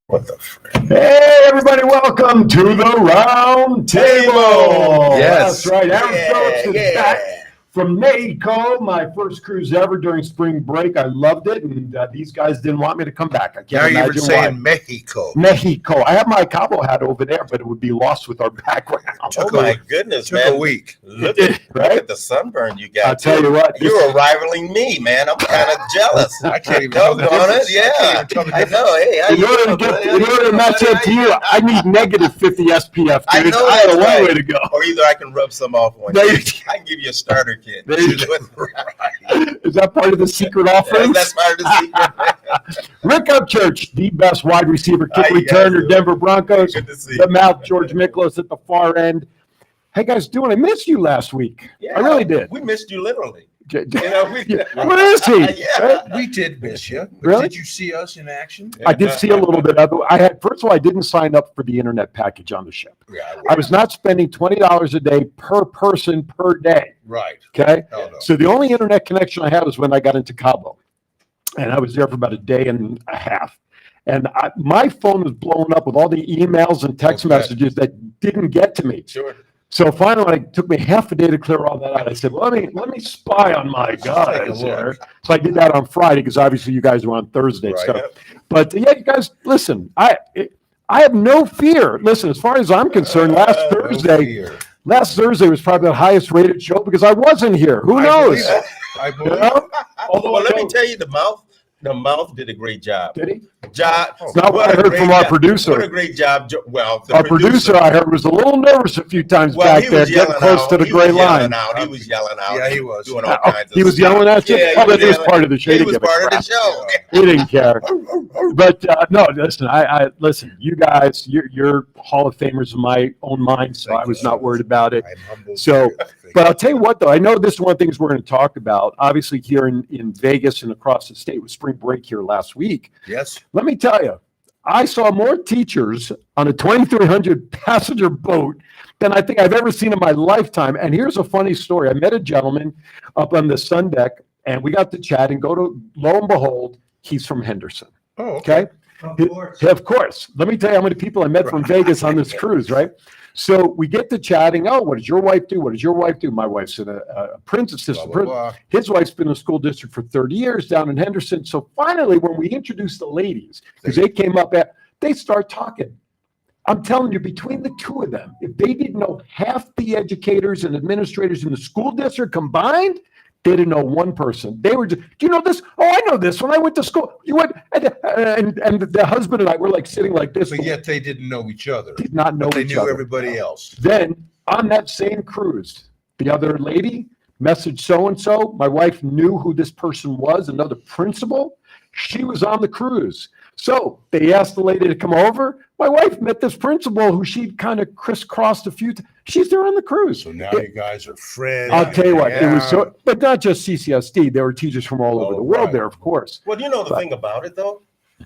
What the frick? Hey, everybody, welcome to the Roundtable. Yes. That's right. Aaron Phillips is back from Mexico, my first cruise ever during spring break. I loved it, and these guys didn't want me to come back. I can't imagine why. Saying Mexico. Mexico. I have my Cabo hat over there, but it would be lost with our background. Oh my goodness, Took man! a week. Look at the sunburn you got. I'll tell you what, you're rivaling me, man. I'm kind of jealous. I can't even tell the difference. Yeah, I know. Hey, in order to match up to you, I need negative 50 SPF. I know I have a long right. way to go. Or either I can rub some off one. I can give you a starter kit. Is that part of the secret offering? That's part of the secret. Rick Upchurch, the best wide receiver, kick returner, Denver Broncos. Good to see the you. mouth, George Miklos at the far end. Hey guys, I missed you last week. Yeah, I really did. We missed you literally. Where is he? Yeah. We did miss you. But Really? Did you see us in action? I did see a little bit of it. First of all, I didn't sign up for the internet package on the ship. Yeah, I was not spending $20 a day per person per day. right. Okay. Hell no. So the only internet connection I had was when I got into Cabo, and I was there for about a day and a half. And my phone was blowing up with all the emails and text messages that didn't get to me. Sure. So finally, it took me half a day to clear all that out. I said, well, let me spy on my guys here. So I did that on Friday because obviously you guys were on Thursday. Right. So, but yeah, you guys, listen, I have no fear. Listen, as far as I'm concerned, last Thursday was probably the highest rated show because I wasn't here. Who knows? I believe You know? Although let me tell you, the mouth did a great job. Did he? It's not what I heard from our producer. What a great job. Well, Our producer, I heard, was a little nervous a few times back there, getting close to the gray line. He was yelling out. Yeah, he was. Doing all kinds of He was stuff. yelling at you? Yeah, Oh, that was part of the show. He was part of the show. He didn't care. But no, listen, I listen, you guys, you're Hall of Famers in my own mind, so I was not worried about it. I'm humbled. So, but I'll tell you what, though, I know this is one of the things we're going to talk about, obviously here in Vegas and across the state with spring break here last week. Yes. Let me tell you, I saw more teachers on a 2,300 passenger boat than I think I've ever seen in my lifetime. And here's a funny story. I met a gentleman up on the sun deck, and we got to chat, and lo and behold, he's from Henderson. Oh, Okay. Of course. Let me tell you how many people I met from Vegas on this cruise, right? So we get to chatting. Oh, what does your wife do? What does your wife do? My wife's a Prince assistant. Blah, blah, blah. His wife's been in the school district for 30 years down in Henderson. So finally, when we introduced the ladies, because they came up, they start talking. I'm telling you, between the two of them, if they didn't know half the educators and administrators in the school district combined, they didn't know one person. They were just, do you know this? Oh, I know this. When I went to school, you went, and the husband and I were like sitting like this. But yet they didn't know each other. Did not know They each knew other. everybody else. Then on that same cruise, the other lady messaged so-and-so. My wife knew who this person was, another principal. She was on the cruise. So they asked the lady to come over. My wife met this principal who she'd kind of crisscrossed a few times. She's there on the cruise. So now you guys are friends. I'll tell you what, it was Yeah. so, but not just CCSD. There were teachers from all over the world there, of course. Well, you know the thing about it, though?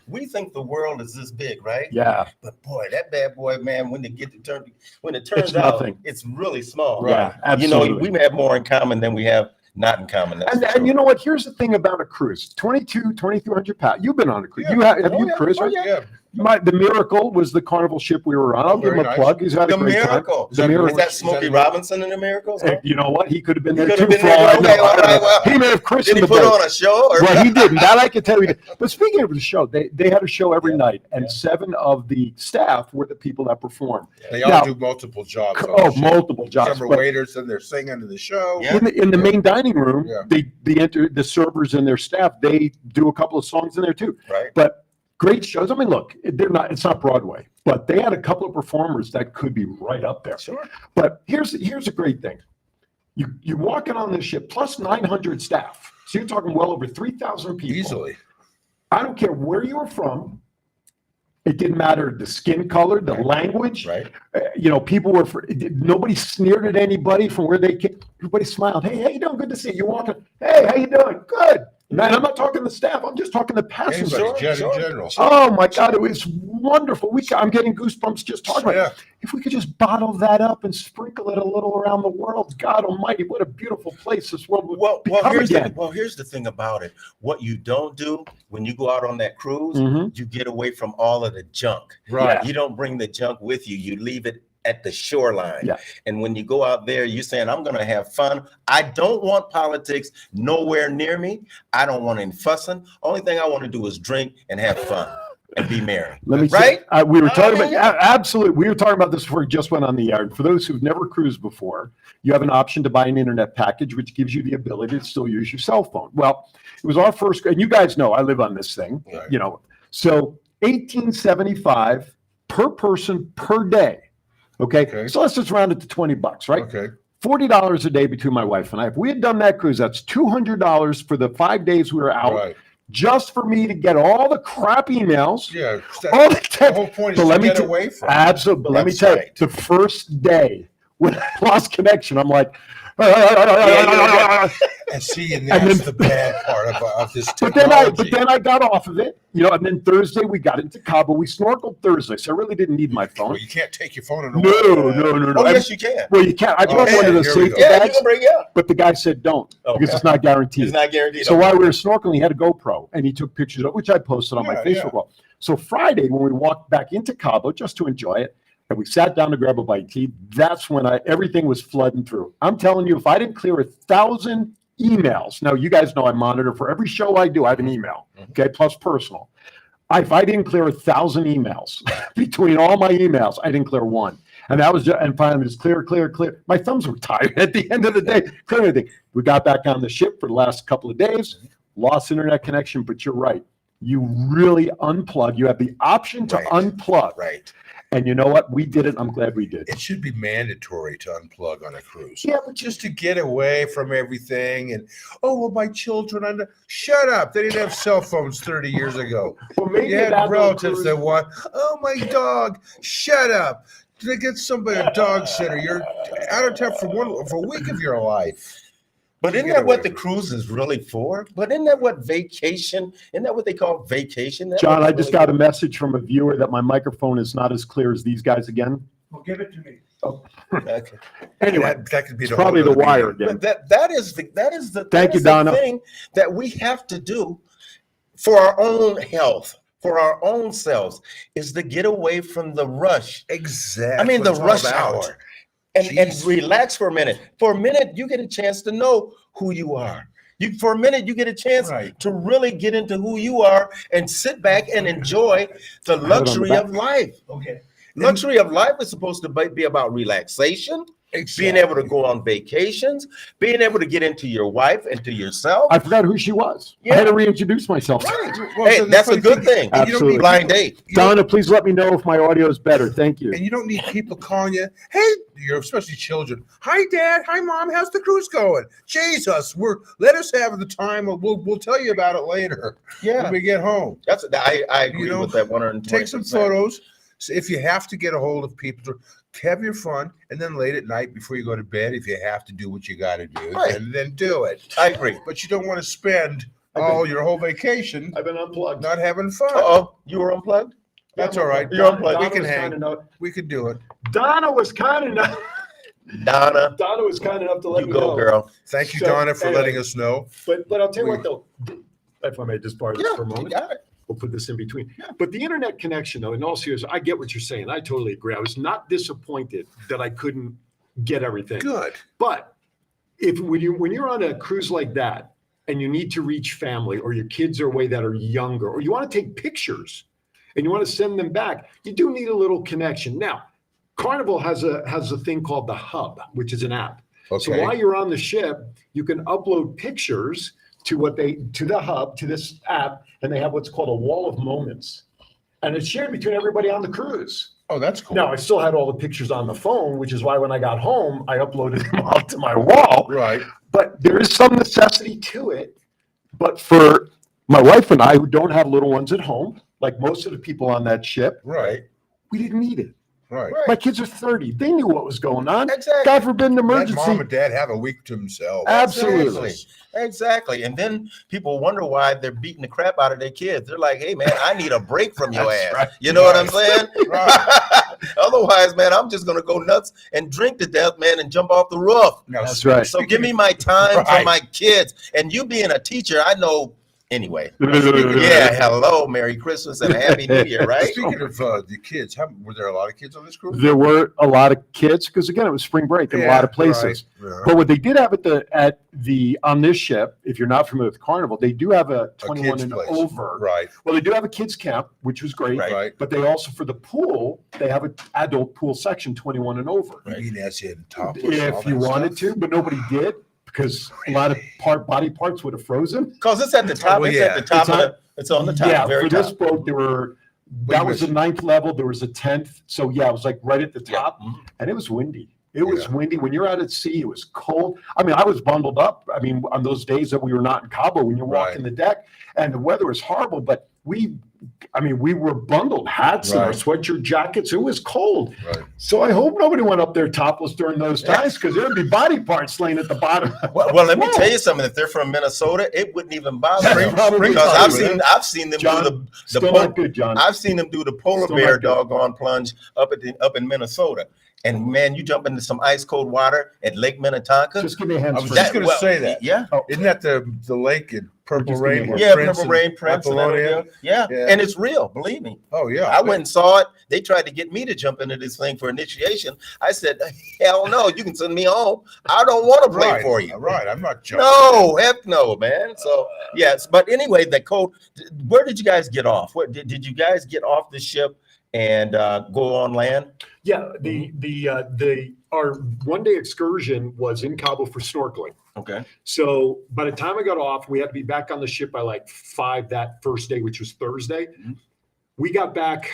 We think the world is this big, right? Yeah. But boy, that bad boy, man, when it turns It's out, nothing. it's really small. Yeah, absolutely. You know, we have more in common than we have not in common. That's for And you sure. know what? Here's the thing about a cruise. 2,200 pounds. You've been on a cruise. Yeah. You have Oh, you yeah. cruised, Oh, right? yeah. The Miracle was the carnival ship we were on. I'll give Very him a nice. plug. He's had a The great Miracle. time. The Miracle. Is that Smokey Robinson in the Miracles? And you know what? He could have been there He too. could have For been all there. I know. Okay, all right, well, He may have Did christened he the put boat. on a show? Or Well, he didn't. That I can tell you. But speaking of the show, they had a show every night, and 7 of the staff were the people that performed. They all Now- do multiple jobs. on Oh, the show. multiple jobs. Some are But waiters and they're singing in the show. Yeah. in the main dining room, Yeah. the servers and their staff, they do a couple of songs in there too. Right. But great shows. I mean, look, it's not Broadway, but they had a couple of performers that could be right up there. Sure. But here's a great thing. You walk in on this ship plus 900 staff. So you're talking well over 3,000 people. Easily. I don't care where you're from. It didn't matter the skin color, the language. Right. People were, nobody sneered at anybody from where they came. Everybody smiled. Hey, how you doing? Good to see you. You're walking. Hey, how you doing? Good. Man, I'm not talking to the staff. I'm just talking to passengers. Anybody, in Sure. general. Oh my God, it was wonderful. I'm getting goosebumps just talking about Yeah. it. If we could just bottle that up and sprinkle it a little around the world, God Almighty, what a beautiful place this world would become again. Here's the thing about it. What you don't do when you go out on that cruise, Mhm. you get away from all of the junk. Right. You don't bring the junk with you. You leave it at the shoreline. Yeah. And when you go out there, you're saying, I'm going to have fun. I don't want politics nowhere near me. I don't want any fussing. Only thing I want to do is drink and have fun and be merry. Let me Right? say, we were talking about, Yeah. absolutely. We were talking about this before we just went on the air. And for those who've never cruised before, you have an option to buy an internet package, which gives you the ability to still use your cell phone. Well, it was our first, and you guys know I live on this thing, Right. So $18.75 per person per day. Okay. So let's just round it to $20, right? Okay. $40 a day between my wife and I. If we had done that cruise, that's $200 for the 5 days we were out, Right. just for me to get all the crap emails, Yeah. all the The text. whole point But is let to me get t- away from. Absolutely. But let me That's tell you, right. the first day when I lost connection, I'm like, And see, and And that's then- the bad part of this but technology. then I got off of it, and then Thursday we got into Cabo. We snorkeled Thursday, so I really didn't need my phone. Well, you can't take your phone in the No. water. Oh, yes, you can. Well, you can't. I brought Okay, one of those here we safety go. Yeah, you bags, can bring it up. but the guy said don't because it's not guaranteed. It's not guaranteed. So while we were snorkeling, he had a GoPro and he took pictures of it, which I posted on my Yeah, Facebook yeah. wall. So Friday, when we walked back into Cabo just to enjoy it, and we sat down to grab a bite to eat, that's when everything was flooding through. I'm telling you, if I didn't clear 1,000 emails, now you guys know I monitor for every show I do, I have an email, okay, plus personal. If I didn't clear 1,000 emails between all my emails, I didn't clear one. And that was just, and finally just clear. My thumbs were tired at the end of the day. Clear everything. We got back on the ship for the last couple of days, lost internet connection, but you're right. You really unplug. You have the option to Right. unplug. Right. And you know what? We did it. I'm glad we did. It should be mandatory to unplug on a cruise. Yeah, but Just to get away from everything. And, oh, well, my children, shut up. They didn't have cell phones 30 years ago. well, maybe You had that little relatives cruise- that want, oh, my dog, shut up. To get somebody a dog sitter, you're out of town for a week of your life. But isn't Get that away what the from it. cruise is really for? But isn't that what vacation? Isn't that what they call vacation? That's John, what I it's just really got a message from a viewer that my microphone is not as clear as these guys again. Well, give it to me. for. Okay. Anyway, That could be it's the probably the whole other wire meeting. again. But that is the Thank you, the Donna. thing that we have to do for our own health, for our own selves, is to get away from the rush. Exactly. I mean, the It's all rush about. hour. And Jeez. relax for a minute. For a minute, you get a chance to know who you are. For a minute, you get a chance Right. to really get into who you are and sit back and enjoy the luxury back. of life. Okay. Luxury of life is supposed to be about relaxation, being able to go on vacations, being able to get into your wife and to yourself. I forgot who she was. I Yeah. had to reintroduce myself. Well, Hey, so the that's a funny good thing. and you don't Absolutely. need Blind date. you don't- Donna, please let me know if my audio is better. Thank you. And you don't need people calling you, hey, you're especially children. Hi, Dad. Hi, Mom. How's the cruise going? Jesus, let us have the time. We'll tell you about it later Yeah, when we get home. I agree You know, with that 120%. Take some photos. So if you have to get a hold of people, have your fun, and then late at night before you go to bed, if you have to do what you got to do, Right. and then do it. I agree. But you don't want to spend your whole vacation I've been unplugged. not having fun. Uh-oh, you were unplugged? That's all right. You're unplugged. We can hang. We can do it. Donna was kind enough. Donna, Donna was kind enough to let you me go, know. girl. Thank you, So, Donna, for anyway. letting us know. But I'll tell you what though, if I may just borrow this Yeah, for a you moment. got it. We'll put this in between. But the internet connection, though, in all seriousness, I get what you're saying. I totally agree. I was not disappointed that I couldn't get everything. Good. But when you're on a cruise like that and you need to reach family or your kids are away that are younger, or you want to take pictures and you want to send them back, you do need a little connection. Now, Carnival has a thing called the Hub, which is an app. So Okay. while you're on the ship, you can upload pictures to the Hub, to this app, and they have what's called a wall of moments. And it's shared between everybody on the cruise. Oh, that's cool. Now, I still had all the pictures on the phone, which is why when I got home, I uploaded them all to my wall. Right. But there is some necessity to it. But for my wife and I, who don't have little ones at home, like most of the people on that ship, Right. we didn't need it. Right. My kids are 30. They knew what was going on. Exactly. God forbid an Let emergency. mom and dad have a week to themselves. Absolutely. Exactly. And then people wonder why they're beating the crap out of their kids. They're like, hey, man, I need a break from your That's ass. right. You know what I'm saying? Right. Otherwise, man, I'm just going to go nuts and drink to death, man, and jump off the roof. Now, That's right. So give me my time for Right. my kids. And you being a teacher, I know. Anyway, yeah, hello, Merry Christmas and a Happy New Year, right? Speaking of the kids, were there a lot of kids on this cruise? There were a lot of kids because again, it was spring break in a lot of places. Right. Yeah. But what they did have at the on this ship, if you're not familiar with Carnival, they do have a 21 kids' and place. over. Right. Well, they do have a kids camp, which was great. Right. But they also for the pool, they have an adult pool section 21 and over. You mean as in topless? If you wanted to, but nobody did because a lot of body parts would have frozen. Because it's at the top. Oh, It's yeah. at the top. It's on the top. Yeah, very for this top. boat, there were. That was the 9th level. There was a 10th. So yeah, it was like right at the Yeah. top, Mhm. and it was windy. It was Yeah. windy when you're out at sea. It was cold. I mean, I was bundled up. I mean, on those days that we were not in Cabo, when you're walking the deck, and the weather was horrible. But we were bundled, hats and our Right. sweatshirt jackets. It was cold. Right. So I hope nobody went up there topless during those times because there'd be body parts laying at the bottom. Well, let me tell you something. If they're from Minnesota, it wouldn't even bother them Probably because not. I've seen them John, do the Still not good, John. I've seen them do the polar Still bear not good. doggone plunge up in Minnesota. And man, you jump into some ice cold water at Lake Minnetonka. Just give me a hand. I was for just that. gonna say that. Yeah. Isn't that the lake in Purple Just Rain? give me where Yeah, Prince Purple and Rain Prince. And that whole Apollonia? deal. Yeah. Yeah. And it's real, believe me. Oh yeah. I went and saw it. They tried to get me to jump into this thing for initiation. I said, hell no, you can send me home. I don't want to play Right. for you. Right. I'm not jumping. No, heck no, man. So yes, but anyway, the code. Where did you guys get off? What did you guys get off the ship and go on land? Yeah, our 1-day excursion was in Cabo for snorkeling. Okay. So by the time I got off, we had to be back on the ship by like 5 that first day, which was Thursday. Mhm. We got back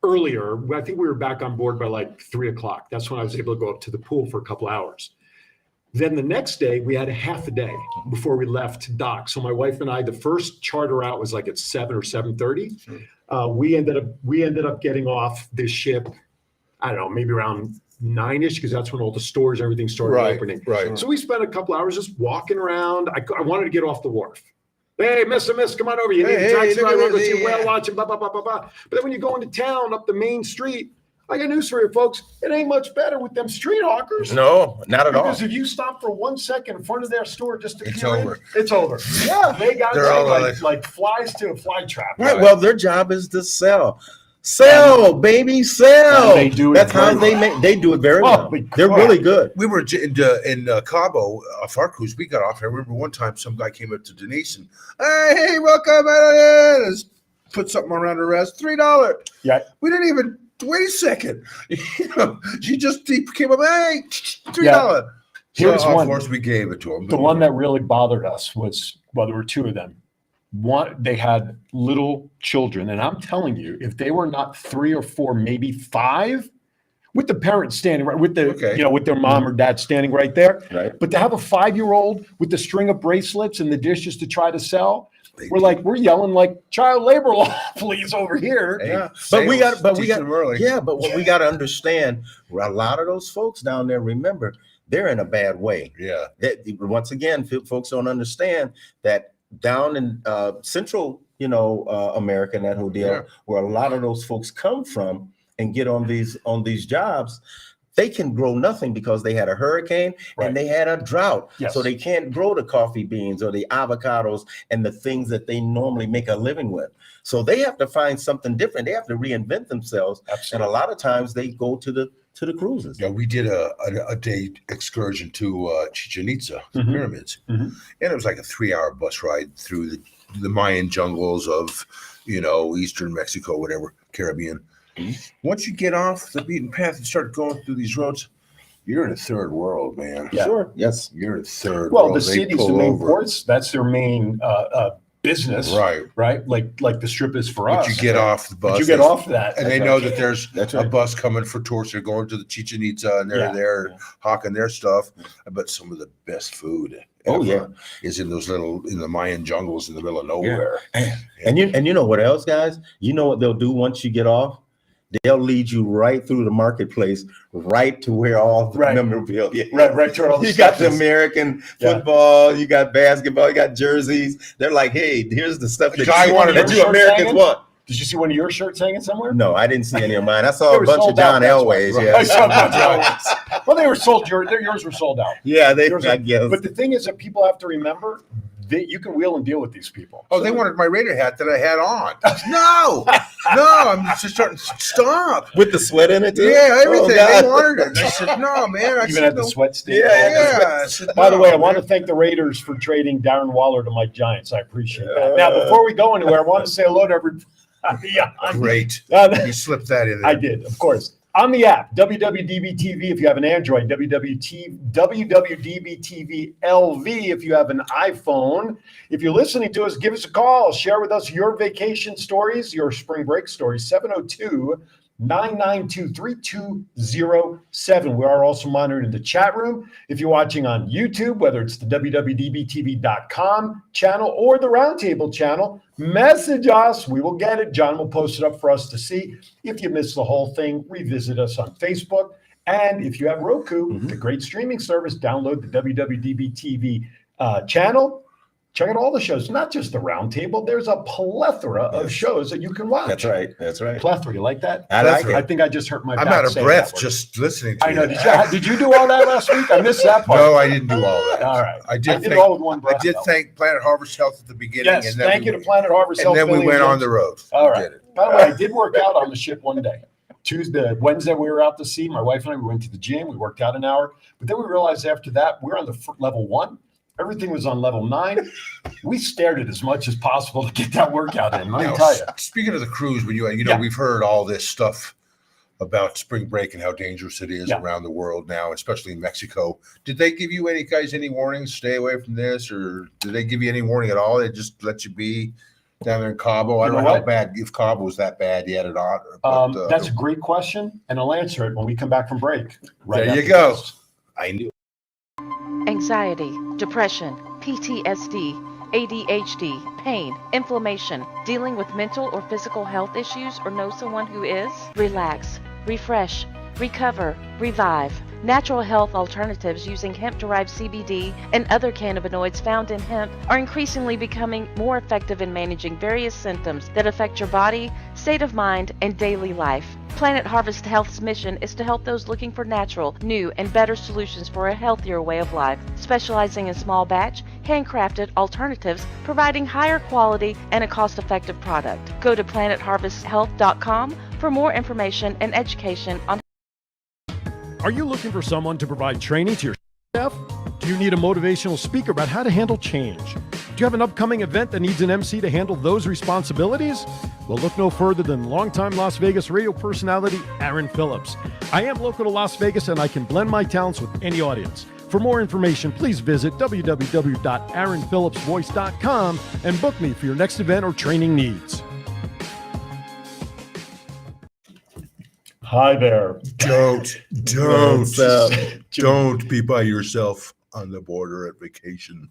earlier. I think we were back on board by like 3:00. That's when I was able to go up to the pool for a couple hours. Then the next day, we had a half a day before we left dock. So my wife and I, the first charter out was like at 7 or 7:30. We ended up getting off this ship, I don't know, maybe around 9-ish, because that's when all the stores, everything started opening. Right. So we spent a couple hours just walking around. I wanted to get off the wharf. Hey, miss, come on over. You need a taxi ride, we'll go see whale watching, blah, blah, blah, blah, blah. But then when you go into town, up the main street, I got news for you, folks. It ain't much better with them street hawkers. No, not at all. Because if you stop for 1 second in front of their store just to It's peer in, over. it's over. Yeah, they got They're all like flies to a fly trap. Right. Well, their job is to sell. Baby, sell. And they do it That's how very they do it very well. Holy They're crap. really good. We were in Cabo off our cruise. We got off. I remember one time some guy came up to Denise and, hey, welcome. Put something around her wrist. $3. Yeah. We didn't even wait a second. He came up. Hey, $3. Here's so, one. Of course, we gave it to him. The one that really bothered us was, well, there were two of them. One, they had little children, and I'm telling you, if they were not 3 or 4, maybe 5, with the parents standing right with the, Okay. with their mom or dad standing right there. Right. But to have a 5-year-old with the string of bracelets and the dishes to try to sell, we're yelling like child labor law, please, over here. Hey, Yeah. sales, But we got teach them early. yeah, but what we got to understand, a lot of those folks down there, remember, they're in a bad way. Yeah. Once again, folks don't understand that down in central, America and that whole deal, Yeah. where a lot of those folks come from and get on these jobs, they can grow nothing because they had a hurricane Right. and they had a drought. Yes. So they can't grow the coffee beans or the avocados and the things that they normally make a living with. So they have to find something different. They have to reinvent themselves. Absolutely. And a lot of times they go to the cruises. Yeah, we did a day excursion to Chichen Itza, the Mhm. pyramids, Mhm. and it was like a 3-hour bus ride through the Mayan jungles of, eastern Mexico, whatever, Caribbean. Once you get off the beaten path and start going through these roads, you're in a third world, man. Yeah. Sure. Yes. You're in a third Well, world. the They cities, pull the main over. ports, that's their main business, Right. right? Like the strip is for But us. you get off the bus. But you get off that. and they know that there's That's a right. bus coming for tourists. They're going to the Chichen Itza and they're Yeah. there hawking their stuff. I bet some of the best food Oh, yeah. is in the Mayan jungles in the middle of nowhere. And you know what else, guys? You know what they'll do once you get off? They'll lead you right through the marketplace, right to where all the memorabilia. Right to where all the You stuff got the is. American football, you got basketball, you got jerseys. They're like, hey, here's the stuff that you Americans want. Did you see one of your shirts hanging somewhere? No, I didn't see any of mine. I saw They a were bunch sold of John out, that's why. Elways. Right. Yeah, I saw a bunch of Elways. Well, they were sold. Yours were sold out. yeah, I But guess. the thing is that people have to remember that you can wheel and deal with these people. Oh, they wanted my Raider hat that I had on. No, I'm just starting. Stop. With the sweat in it, too? Yeah, everything. Oh, They wanted it. I said, no, man. I Even said, had the no. sweat stain. Yeah. I said, By the no, way, I want to man. thank the Raiders for trading Darren Waller to my Giants. I appreciate that. Now, before we go anywhere, I want to say hello to everybody. Great. You slipped that in there. I did, of course. On the app, WWDBTV if you have an Android, WWDBTV LV if you have an iPhone. If you're listening to us, give us a call. Share with us your vacation stories, your spring break stories, 702-992-3207. We are also monitoring the chat room. If you're watching on YouTube, whether it's the WWDBTV.com channel or the Roundtable channel, message us. We will get it. John will post it up for us to see. If you missed the whole thing, revisit us on Facebook. And if you have Roku, the great streaming service, download the WWDB TV channel. Check out all the shows, not just the Roundtable. There's a plethora of shows that you can watch. That's right. That's right. Plethora. You like that? I like it. I think I just hurt my back. I'm out of saying breath that word. just listening to I know. you. Did you do all that last week? I missed that part. No, I didn't do all that. All right. I did it all with one I breath. did though. thank Planet Harvest Health at the beginning. Yes, and then thank you to Planet Harvest And Health. then we Billy went on Jones. the road. All We right. did it. By the way, I did work out on the ship one day. Wednesday, we were out to sea. My wife and I, we went to the gym. We worked out an hour. But then we realized after that, we're on the level 1. Everything was on level 9. We stared at as much as possible to get that workout in. Let me Now, tell you. speaking of the cruise, when Yeah. we've heard all this stuff about spring break and how dangerous it is around the world now, especially in Mexico. Did they give you any warnings? Stay away from this, or did they give you any warning at all? They just let you be down there in Cabo. I don't know how bad, if Cabo was that bad yet or not. But, That's a great question, and I'll answer it when we come back from break. There you after go. this. I knew. Anxiety, depression, PTSD, ADHD, pain, inflammation, dealing with mental or physical health issues, or know someone who is? Relax, refresh, recover, revive. Natural health alternatives using hemp-derived CBD and other cannabinoids found in hemp are increasingly becoming more effective in managing various symptoms that affect your body, state of mind, and daily life. Planet Harvest Health's mission is to help those looking for natural, new, and better solutions for a healthier way of life, specializing in small batch, handcrafted alternatives, providing higher quality and a cost-effective product. Go to planetharvesthealth.com for more information and education on. Are you looking for someone to provide training to your staff? Do you need a motivational speaker about how to handle change? Do you have an upcoming event that needs an MC to handle those responsibilities? Well, look no further than longtime Las Vegas radio personality Aaron Phillips. I am local to Las Vegas and I can blend my talents with any audience. For more information, please visit www.aaronphillipsvoice.com and book me for your next event or training needs. Hi there. Don't be by yourself on the border at vacation.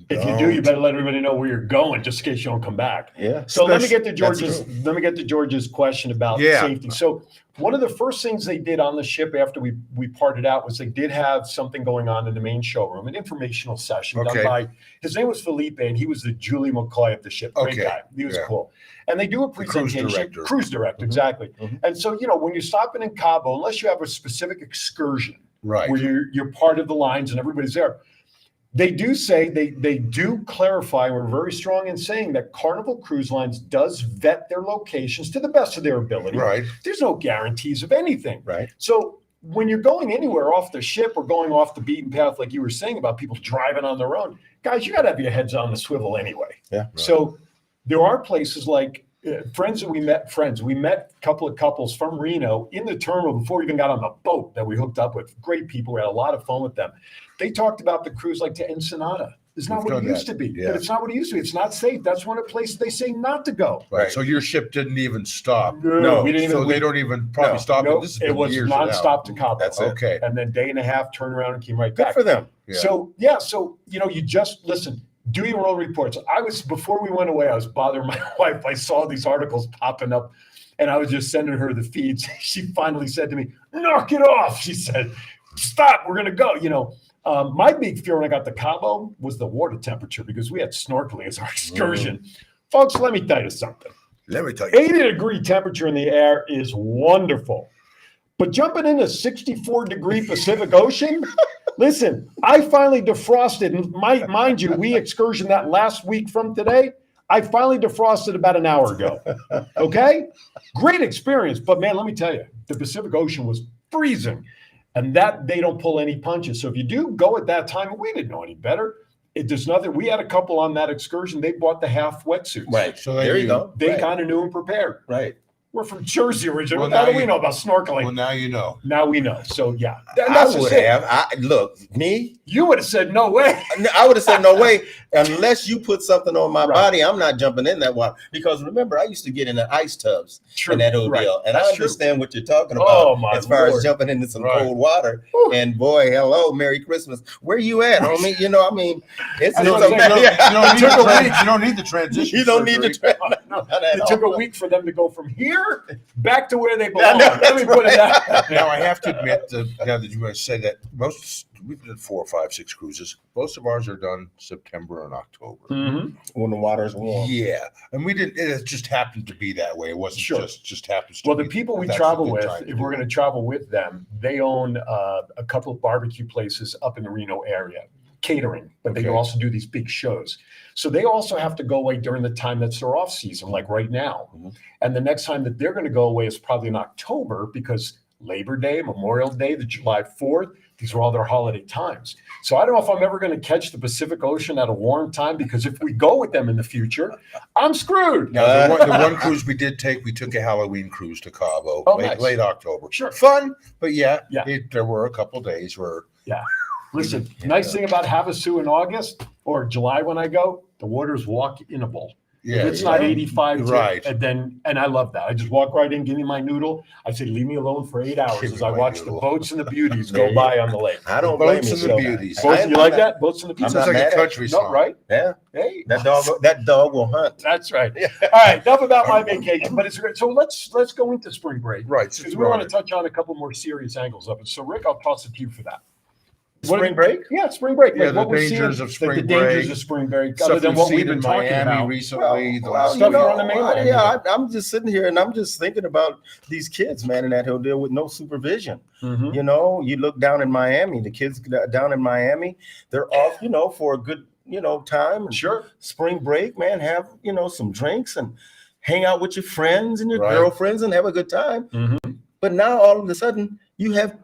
If you do, you better let everybody know where you're going, just in case you don't come back. Yeah. So let me get to That's George's question about safety. So one of the first things they did on the ship after we parted out was they did have something going on in the main showroom, an informational session done by, his name was Felipe, and he was the Julie McCoy of the ship. Great guy. He was cool. And they do a presentation. Cruise director, exactly. And so, when you're stopping in Cabo, unless you have a specific excursion where you're part of the lines and everybody's there, they do say, they do clarify, we're very strong in saying that Carnival Cruise Lines does vet their locations to the best of their ability. Right. There's no guarantees of anything. Right. So when you're going anywhere off the ship or going off the beaten path, like you were saying about people driving on their own, guys, you got to have your heads on the swivel anyway. Yeah. Right. So there are places like we met a couple of couples from Reno in the terminal before we even got on the boat that we hooked up with. Great people. We had a lot of fun with them. They talked about the cruise like to Ensenada. It's not We've what it done used that. to be. Yeah. But it's not what it used to be. It's not safe. That's one of the places they say not to go. Right. So your ship didn't even stop. No, we didn't even. So they don't even probably stop No, it. This has it been was years nonstop to Cabo. That's it. Okay. And then day and a half, turn around and came right Good back. for them. Yeah. So you just listen. Do your own reports. Before we went away, I was bothering my wife. I saw these articles popping up, and I was just sending her the feeds. She finally said to me, "Knock it off." She said, "Stop. We're gonna go." My big fear when I got to Cabo was the water temperature because we had snorkeling as our excursion. Folks, let me tell you something. Let me tell you. 80-degree temperature in the air is wonderful. But jumping into 64-degree Pacific Ocean, listen, I finally defrosted. And mind you, we excursioned that last week from today. I finally defrosted about an hour ago. Okay? Great experience. But man, let me tell you, the Pacific Ocean was freezing. And that they don't pull any punches. So if you do go at that time, we didn't know any better. There's nothing. We had a couple on that excursion. They bought the half wetsuits. Right. So there you knew. go. They Right. kind of knew and prepared. Right. We're from Jersey originally. Well, How do now we you- know about snorkeling? Well, now you know. Now we know. So yeah, I that's would just it. have. Look, me. You would have said no way. I would have said no way unless you put something on my Right. body. I'm not jumping in that water because remember I used to get in the ice tubs True. in that hotel, Right. and That's I true. understand what you're talking about Oh, my as far Lord. as jumping into some Right. cold water. Whew. And boy, hello, Merry Christmas. Where you at, homie? I mean, it's I You know don't, what I'm saying. you don't need the transition. You don't need to surgery. try. No, Not at it took a all. week for them to go from here back to where they belong. Yeah, Let me put it that way. Now I have to admit, now that you say that, we've done 4, 5, 6 cruises. Most of ours are done September and October. Mhm. When the water's warm. Yeah, and we didn't. It just happened to be that way. It wasn't Sure. just happens. To Well, the be, people we that's a travel good with, time to if do we're it. going to travel with them, they own a couple of barbecue places up in the Reno area, catering, but they Okay. also do these big shows. So they also have to go away during the time that's their off season, like right now. Mhm. And the next time that they're going to go away is probably in October because Labor Day, Memorial Day, the July 4th, these are all their holiday times. So I don't know if I'm ever going to catch the Pacific Ocean at a warm time because if we go with them in the future, I'm screwed. Now, the one cruise we did take, we took a Halloween cruise to Cabo, Oh, late, nice. late October. Sure. Fun, but yeah, Yeah. there were a couple days where Listen, Yeah. nice thing about Havasu in August or July when I go, the water's walk-inable. yeah, If it's not yeah. 85, Right. and I love that. I just walk right in, give me my noodle. I say, leave me alone for 8 hours Give as me I my watch the noodle. boats and the beauties There go you by on the lake. I don't blame Boats you. and the So. beauties. Boats, I'm you like not- that? Boats and the I'm beauties? not Sounds like mad a at country No, song. right? Yeah, Hey, that dog will hunt. that's right. All right, enough about my vacation, but it's great. So let's go into spring break. Right. Because we want to touch on a couple more serious angles of it. So Rick, I'll toss it to you for that. Spring break? Yeah, spring break. Yeah, Like the what we're dangers seeing, of spring like the dangers break, of spring break, stuff other than we've what seen we've been in talking Miami about. recently. the Well, last stuff you here know, on the mainland. I'm just sitting here and I'm just thinking about these kids, man, in that hotel with no supervision. Mhm. You look down in Miami, the kids down in Miami, they're off, for a good, time. And Sure. spring break, man, have, some drinks and hang out with your friends and your Right. girlfriends and have a good time. Mhm. But now all of a sudden you have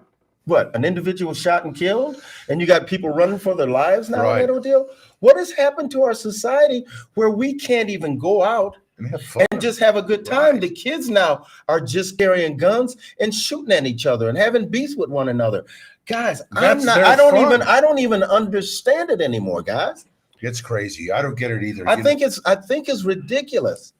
an individual shot and killed, and you got people running for their lives now Right. in that hotel. What has happened to our society where we can't even go out And have fun. and just have a good time? Right. The kids now are just carrying guns and shooting at each other and having beefs with one another. Guys, That's their I fun. don't even understand it anymore, guys. It's crazy. I don't get it either. I think it's ridiculous.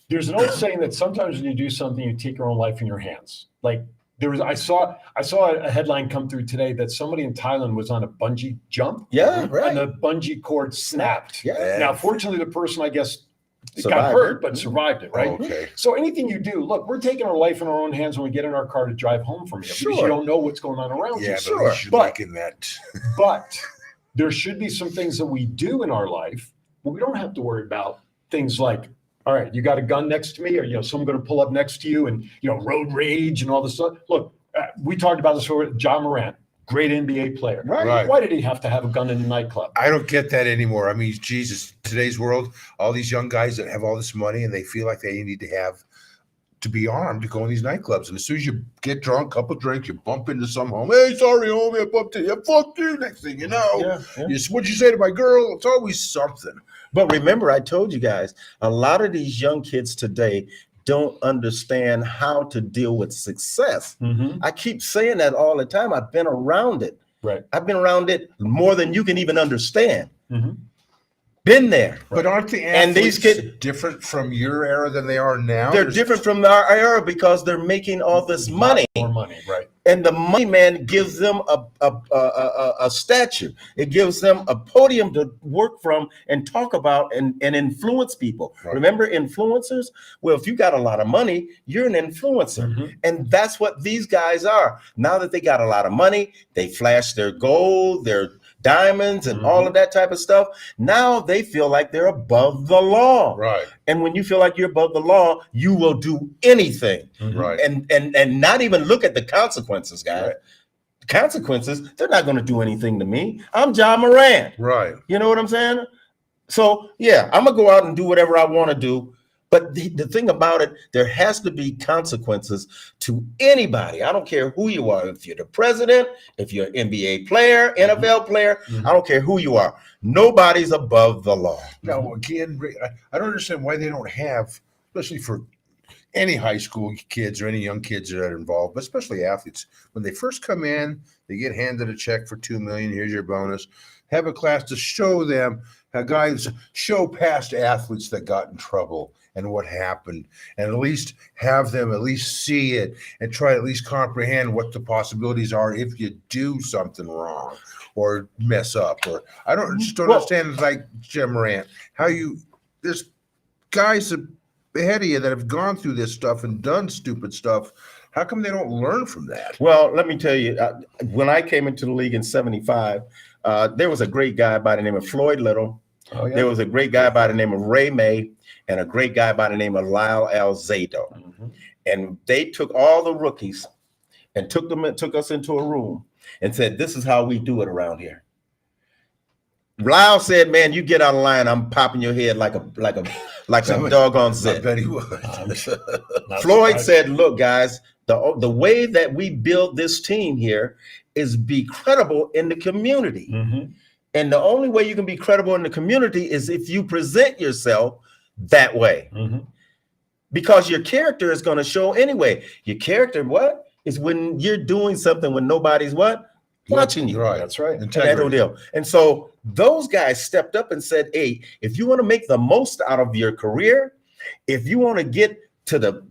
There's an old saying that sometimes when you do something, you take your own life in your hands. Like I saw a headline come through today that somebody in Thailand was on a bungee jump. Yeah, right. And the bungee cord snapped. Yeah. Now, fortunately, the person, I guess, got Survived hurt, it. but survived it, right? Okay. So anything you do, look, we're taking our life in our own hands when we get in our car to drive home from here because you Sure. don't know what's going on around Yeah, you. but Sure, at least you're but- making that. But there should be some things that we do in our life where we don't have to worry about things like, all right, you got a gun next to me, or someone going to pull up next to you, and road rage and all this stuff. Look, we talked about this before. John Morant, great NBA player. Right. Why did he have to have a gun in the nightclub? I don't get that anymore. I mean, Jesus, today's world, all these young guys that have all this money and they feel like they need to be armed to go in these nightclubs. And as soon as you get drunk, couple drinks, you bump into some home. Hey, sorry, homie, I bumped into you. Fuck you. Next thing you know, what'd you say to my girl? It's always something. But remember, I told you guys, a lot of these young kids today don't understand how to deal with success. Mm-hmm. I keep saying that all the time. I've been around it. Right. I've been around it more than you can even understand. Mm-hmm. Been there. But aren't the And athletes these kids, different from your era than they are now? they're different from our era because they're making all this money. More money, right? And the money man gives them a stature. It gives them a podium to work from and talk about and influence people. Right. Remember influencers? Well, if you got a lot of money, you're an influencer. Mm-hmm. And that's what these guys are. Now that they got a lot of money, they flash their gold, their diamonds, and all of that type of stuff. Now they feel like they're above the law. Right. And when you feel like you're above the law, you will do anything. Right. And not even look at the consequences, guys. Right. The consequences, they're not going to do anything to me. I'm John Moran. Right. You know what I'm saying? So yeah, I'm gonna go out and do whatever I want to do. But the thing about it, there has to be consequences to anybody. I don't care who you are. If you're the president, if you're an NBA player, NFL player, I don't care who you are. Nobody's above the law. Now, again, I don't understand why they don't have, especially for any high school kids or any young kids that are involved, but especially athletes. When they first come in, they get handed a check for $2 million. Here's your bonus. Have a class to show them show past athletes that got in trouble and what happened, and at least have them at least see it and try to at least comprehend what the possibilities are if you do something wrong or mess up. Or I just don't understand, like Jim Morant, how there's guys ahead of you that have gone through this stuff and done stupid stuff. How come they don't learn from that? Well, let me tell you, when I came into the league in '75, there was a great guy by the name of Floyd Little. Oh, yeah. There was a great guy by the name of Ray May and a great guy by the name of Lyle Alzado. Mm-hmm. And they took all the rookies and took us into a room and said, this is how we do it around here. Lyle said, man, you get out of line, I'm popping your head like a doggone zit. I bet he would. Floyd said, look, guys, the way that we build this team here is be credible in the community. Mm-hmm. And the only way you can be credible in the community is if you present yourself that way. Mm-hmm. Because your character is going to show anyway. Your character, is when you're doing something when nobody's watching you. Right. That's right. Integrity. And so those guys stepped up and said, hey, if you want to make the most out of your career, if you want to get to the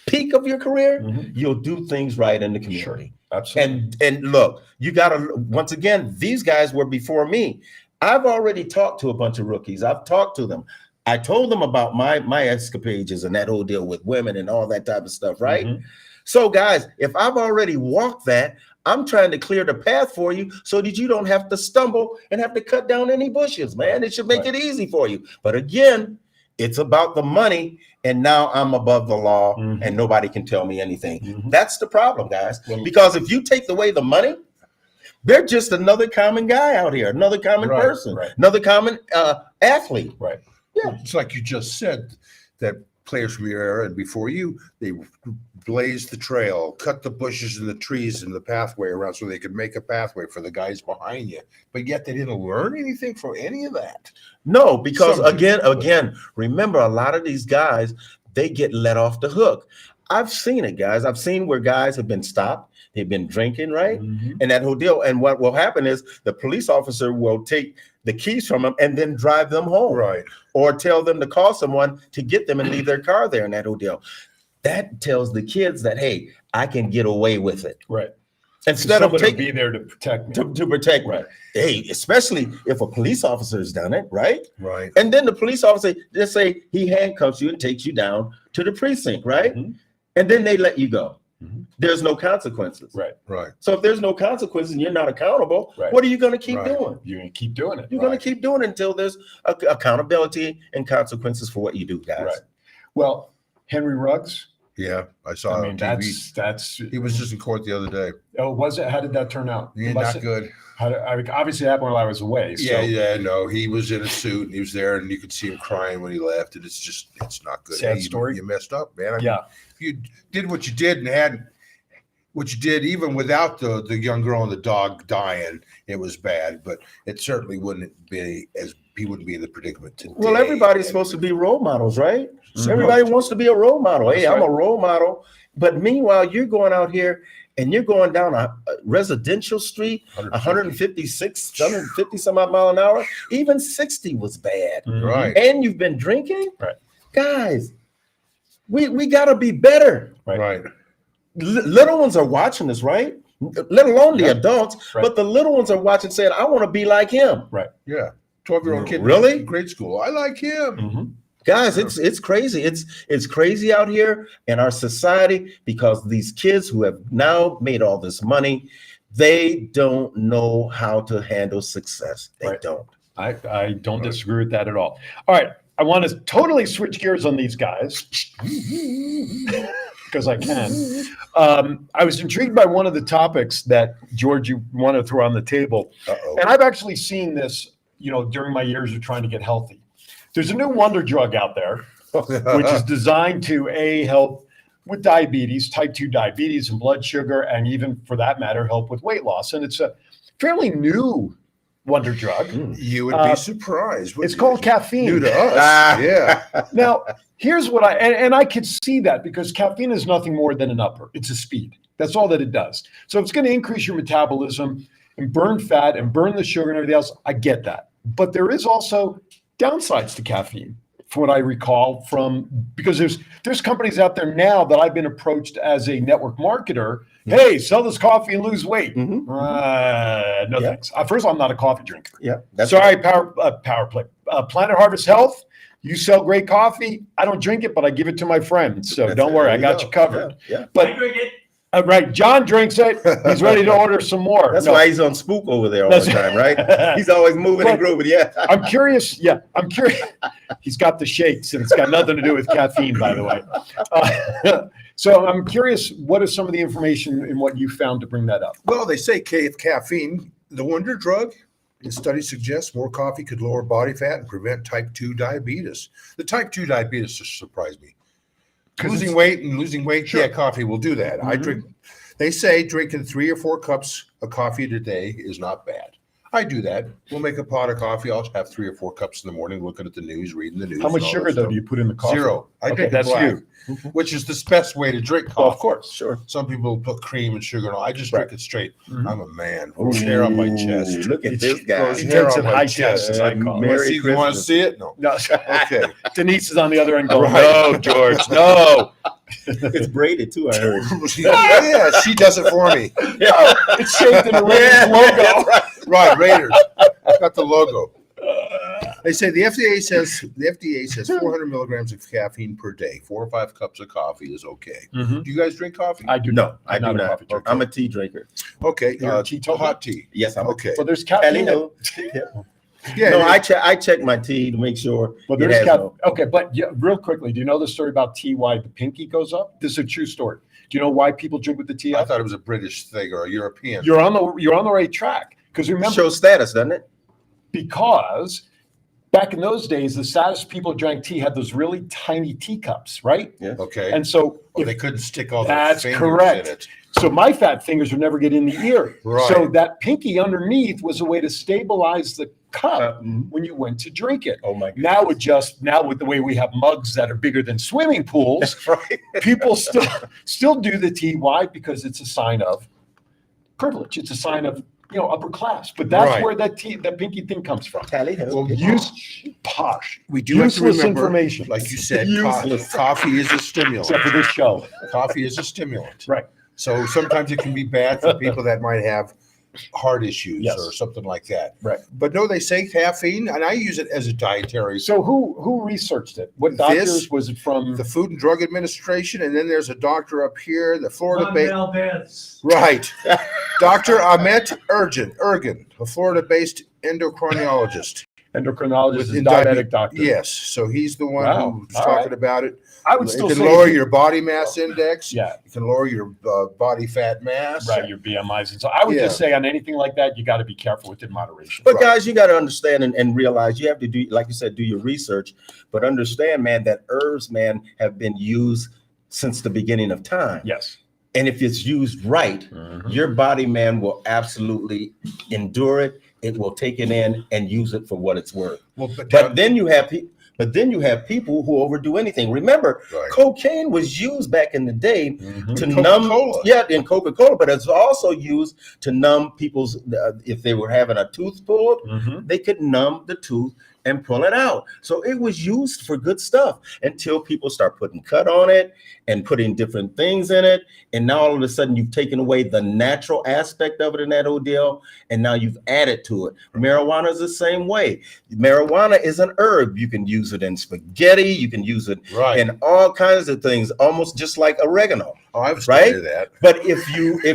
peak of your career, you'll do things right in the community. Sure. Absolutely. And look, you got to, once again, these guys were before me. I've already talked to a bunch of rookies. I've talked to them. I told them about my escapades and that whole deal with women and all that type of stuff, right? Mm-hmm. So guys, if I've already walked that, I'm trying to clear the path for you so that you don't have to stumble and have to cut down any bushes, man. It should make it easy for you. But again, it's about the money, and now I'm above the law, and nobody can tell me anything. Mm-hmm. That's the problem, guys. Because if you take away the money, they're just another common guy out here, another common person, another common athlete. Right. Yeah. It's like you just said, that players from your era and before you, they blazed the trail, cut the bushes and the trees and the pathway around so they could make a pathway for the guys behind you. But yet they didn't learn anything from any of that. No, because again, remember, a lot of these guys, they get let off the hook. I've seen it, guys. I've seen where guys have been stopped. They've been drinking, right? Mm-hmm. And that whole deal. And what will happen is the police officer will take the keys from them and then drive them home. Right. Or tell them to call someone to get them and leave their car there in that whole deal. That tells the kids that, hey, I can get away with it. Right. Instead of be there to protect me. To protect me. Hey, especially if a police officer has done it, right? Right. And then the police officer, just say he handcuffs you and takes you down to the precinct, right? Mm-hmm. And then they let you go. Mm-hmm. There's no consequences. Right. Right. So if there's no consequences and you're not accountable, what are you going to keep doing? You're going to keep doing it. You're going to keep doing it until there's accountability and consequences for what you do, guys. Right. Well, Henry Ruggs. Yeah, I saw. I mean, that's. He was just in court the other day. Oh, was it? How did that turn out? Yeah, not good. Obviously, it happened while I was away. So. No, he was in a suit and he was there, and you could see him crying when he left. And it's not good. Sad story. You messed up, man. Yeah. If you did what you did and had what you did, even without the young girl and the dog dying, it was bad. But it certainly wouldn't be he wouldn't be in the predicament today. Well, everybody's supposed to be role models, right? Mm-hmm. Everybody wants to be a role model. Hey, I'm a role model. But meanwhile, you're going out here and you're going down a residential street, 150 some odd mile an hour, even 60 was bad. Right. And you've been drinking? Right. Guys, we got to be better. Right. Little ones are watching this, right? Let alone the adults, Right. but the little ones are watching saying, I want to be like him. Right. Yeah. 12-year-old kid. Really? In grade school. I like him. Mm-hmm. Guys, it's crazy. It's crazy out here in our society because these kids who have now made all this money, they don't know how to handle success. They Right. don't. I don't disagree with that at all. All right. I want to totally switch gears on these guys because I can. I was intrigued by one of the topics that, George, you want to throw on the table. Uh-oh. And I've actually seen this, during my years of trying to get healthy. There's a new wonder drug out there, which is designed to help with diabetes, type 2 diabetes and blood sugar, and even for that matter, help with weight loss. And it's a fairly new wonder drug. You would be surprised. It's called caffeine. New to us. Yeah. Now, here's what and I could see that because caffeine is nothing more than an upper. It's a speed. That's all that it does. So it's going to increase your metabolism and burn fat and burn the sugar and everything else. I get that. But there is also downsides to caffeine, from what I recall, because there's companies out there now that I've been approached as a network marketer. Hey, sell this coffee and lose weight. No thanks. First of all, I'm not a coffee drinker. Yeah. That's Sorry, Power Play. Planet Harvest Health. You sell great coffee. I don't drink it, but I give it to my friends. So don't worry, I got you covered. Yeah. But right, John drinks it. He's ready to order some more. That's why he's on Spook over there all the time, right? He's always moving and grooving. Yeah. I'm curious. Yeah, I'm curious. He's got the shakes, and it's got nothing to do with caffeine, by the way. So I'm curious, what is some of the information in what you found to bring that up? Well, they say caffeine, the wonder drug, the study suggests more coffee could lower body fat and prevent type 2 diabetes. The type 2 diabetes just surprised me. Losing weight, Sure. yeah, coffee will do that. I drink. They say drinking 3 or 4 cups of coffee a day is not bad. I do that. We'll make a pot of coffee. I'll have 3 or 4 cups in the morning, looking at the news, reading the news. How much and all sugar, that though, stuff. do you put in the coffee? 0. I Okay, drink that's black, you. which is the best way to drink coffee. Oh, of course. Sure. Some people put cream and sugar and all. I just drink it straight. I'm a man. Ooh, Hair on my chest. Look at this guy. He Hair takes on it my high chest. test, as I call it. Merry You want to Christmas. see it? No. No, Okay. Denise is on the other end going, Right. no, George, no. It's braided too, I heard. Yeah, she does it for me. No, it's shaped in a Raiders logo. Right, Raiders. Got the logo. They say the FDA says 400 milligrams of caffeine per day. 4 or 5 cups of coffee is okay. Mhm. Do you guys drink coffee? I do No, not. I I'm do not a not. coffee drinker. I'm a tea drinker. Okay, You're a teetotal? hot tea. Yes, I'm Okay. Well, there's caffeine. Hello. Yeah, No, yeah. I check my tea to make sure Well, it there's has no. Okay, but yeah, real quickly, do you know the story about tea, why the pinky goes up? This is a true story. Do you know why people drink with the tea I up? thought it was a British thing or a European. You're on the right track. Because remember, Show status, doesn't it? because back in those days, the saddest people who drank tea had those really tiny teacups, right? Okay. And so Oh, they couldn't stick all their That's fingers correct. in it. So my fat fingers would never get in the ear. Right. So that pinky underneath was a way to stabilize the cup Mhm. when you went to drink it. Oh my Now with the way we have mugs that are bigger than swimming pools, right. people still do the tea. Why? Because it's a sign of privilege. It's a sign of upper class. But that's Right. where that pinky thing comes from. Tally ho. Well, Posh. We do have to Useless remember, information. like you said, Useless. coffee is a stimulant. Except for this show. Coffee is a stimulant. Right. So sometimes it can be bad for people that might have heart issues Yes. or something like that. Right. But no, they say caffeine, and I use it as a dietary. So who researched it? What doctors was it from? The Food and Drug Administration, and then there's a doctor up here, the Florida-based. Valdez. Right. Dr. Amit Ergin, a Florida-based endocrinologist. Endocrinologist With and diabetic doctor. Yes. So he's the one Wow. who's All talking right. about it. I would It still can say lower your body mass index. Yeah, You can lower your body fat mass. right, your BMIs. And so I would Yeah. just say on anything like that, you got to be careful with in moderation. But Right. guys, you got to understand and realize you have to do, like you said, do your research, but understand, man, that herbs, man, have been used since the beginning of time. Yes. And if it's used right, your body, man, will absolutely endure it. It will take it in and use it for what it's worth. Well, But then you have But then you have people who overdo anything. Remember, Right. cocaine was used back in the day to In numb, Coca-Cola. in Coca-Cola, but it's also used to numb people's, if they were having a tooth pulled, they could numb the tooth and pull it out. So it was used for good stuff until people start putting cut on it and putting different things in it. And now all of a sudden you've taken away the natural aspect of it in that whole deal, and now you've added to it. Marijuana is the same way. Marijuana is an herb. You can use it in spaghetti. You can use it Right. in all kinds of things, almost just like oregano. Oh, I was Right? right? that. But if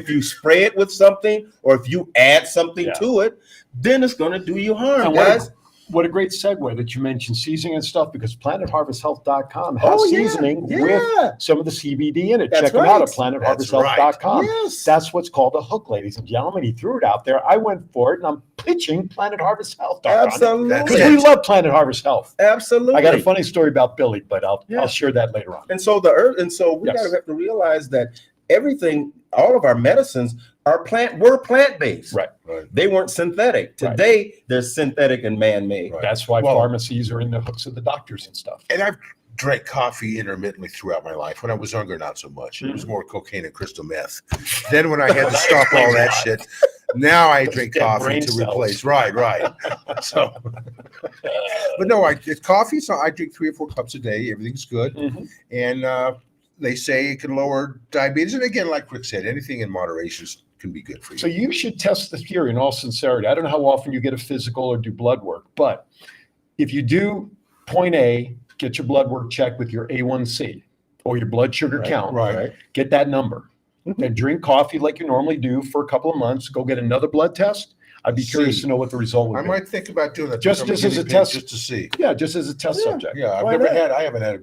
you spray it with something, or if you add something Yeah. to it, then it's going to do you harm, And guys. what a great segue that you mentioned seasoning and stuff, because PlanetHarvestHealth.com has Oh, yeah, seasoning yeah. with some of the CBD in it. That's Check them out at right. PlanetHarvestHealth.com. Yes. That's what's called a hook, ladies and gentlemen. He threw it out there. I went for it, and I'm pitching PlanetHarvestHealth.com. Absolutely. Because we love Planet Harvest Health. Absolutely. I got a funny story about Billy, but I'll Yeah. share that later on. And so the earth, and so we Yes. gotta have to realize that everything, all of our medicines were plant-based. Right. Right. They weren't synthetic. Right. Today, they're synthetic and man-made. Right. That's why Well- pharmacies are in the hooks of the doctors and stuff. And I've drank coffee intermittently throughout my life. When I was younger, not so much. It was more cocaine and crystal meth. Then when I had to stop all that shit, now I drink Dead coffee brain to cells. replace. Right. So, but no, it's coffee. So I drink 3 or 4 cups a day. Everything's good. Mhm. And they say it can lower diabetes. And again, like Rick said, anything in moderation can be good for you. So you should test the theory in all sincerity. I don't know how often you get a physical or do blood work, but if you do point A, get your blood work checked with your A1C or your blood sugar count, Right. get that number. And drink coffee like you normally do for a couple of months. Go get another blood test. I'd be curious to know what the result would I be. might think about doing that. Just Become as a guinea pig test. just to see. Yeah, just as a test subject. Yeah, Why I haven't had a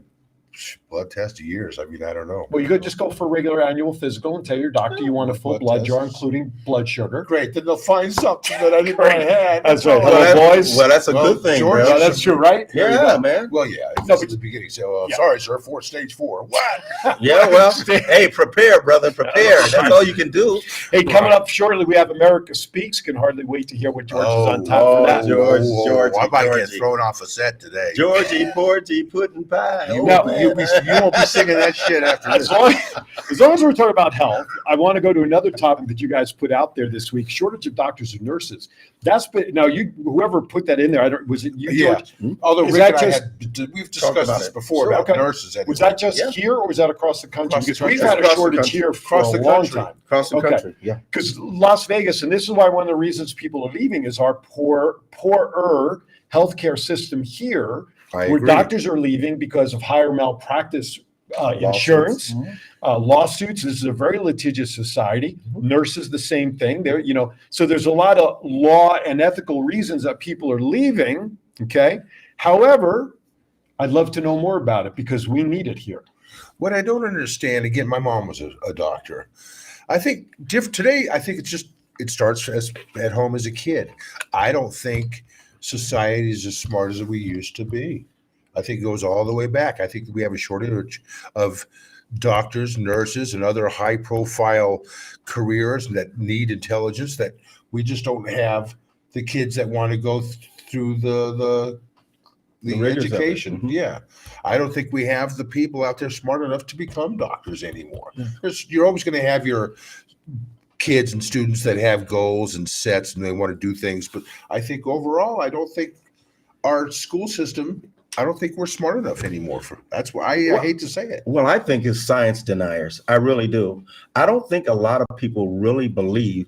blood test in years. I mean, I don't know. Well, you could just go for a regular annual physical and tell your doctor you want a full blood jar, tests. including blood sugar. Great, then they'll find something that I didn't know I had. That's right. Well, Hello, that- boys. well, that's a Well, good thing, George, bro. Yeah, that's true, right? There you Yeah, go. man. Well, yeah, No, this but- is the beginning. So, Yeah. sorry, sir, stage 4. What? Yeah, well, hey, prepare, brother, prepare. That's all you can do. Hey, coming up shortly, we have America Speaks. Can hardly wait to hear what George is on top oh, for that. George, I might get Georgie. thrown off a set today. Georgie, Porgy, pudding pie. You, Oh, No, man. you won't be singing that shit after As this. long as we're talking about health, I want to go to another topic that you guys put out there this week: shortage of doctors and nurses. That's been now you whoever put that in there. I don't was it you, Yeah. George? Although Is Rick that and I just- we've discussed about this it. before Sure, about okay. nurses. Anyway. Was that just Yeah. here or was that across the country? Across the Because we've country. had a Across the shortage country. here for Across a the long country. time. Across the Okay. country, yeah. Because Las Vegas, and this is why one of the reasons people are leaving is our poorer healthcare system here, I where agree. doctors are leaving because of higher malpractice insurance, lawsuits. This is a very litigious society. Nurses, the same thing. There, so there's a lot of law and ethical reasons that people are leaving. Okay. However, I'd love to know more about it because we need it here. What I don't understand, again, my mom was a doctor. I think today, I think it starts at home as a kid. I don't think society is as smart as we used to be. I think it goes all the way back. I think we have a shortage of doctors, nurses, and other high-profile careers that need intelligence that we just don't have the kids that want to go through the rigors of it. education. Mhm. Yeah. I don't think we have the people out there smart enough to become doctors anymore. You're always going to have your kids and students that have goals and sets and they want to do things. But I think overall, I don't think our school system, I don't think we're smart enough anymore. That's why I hate to say it. Well, I think it's science deniers. I really do. I don't think a lot of people really believe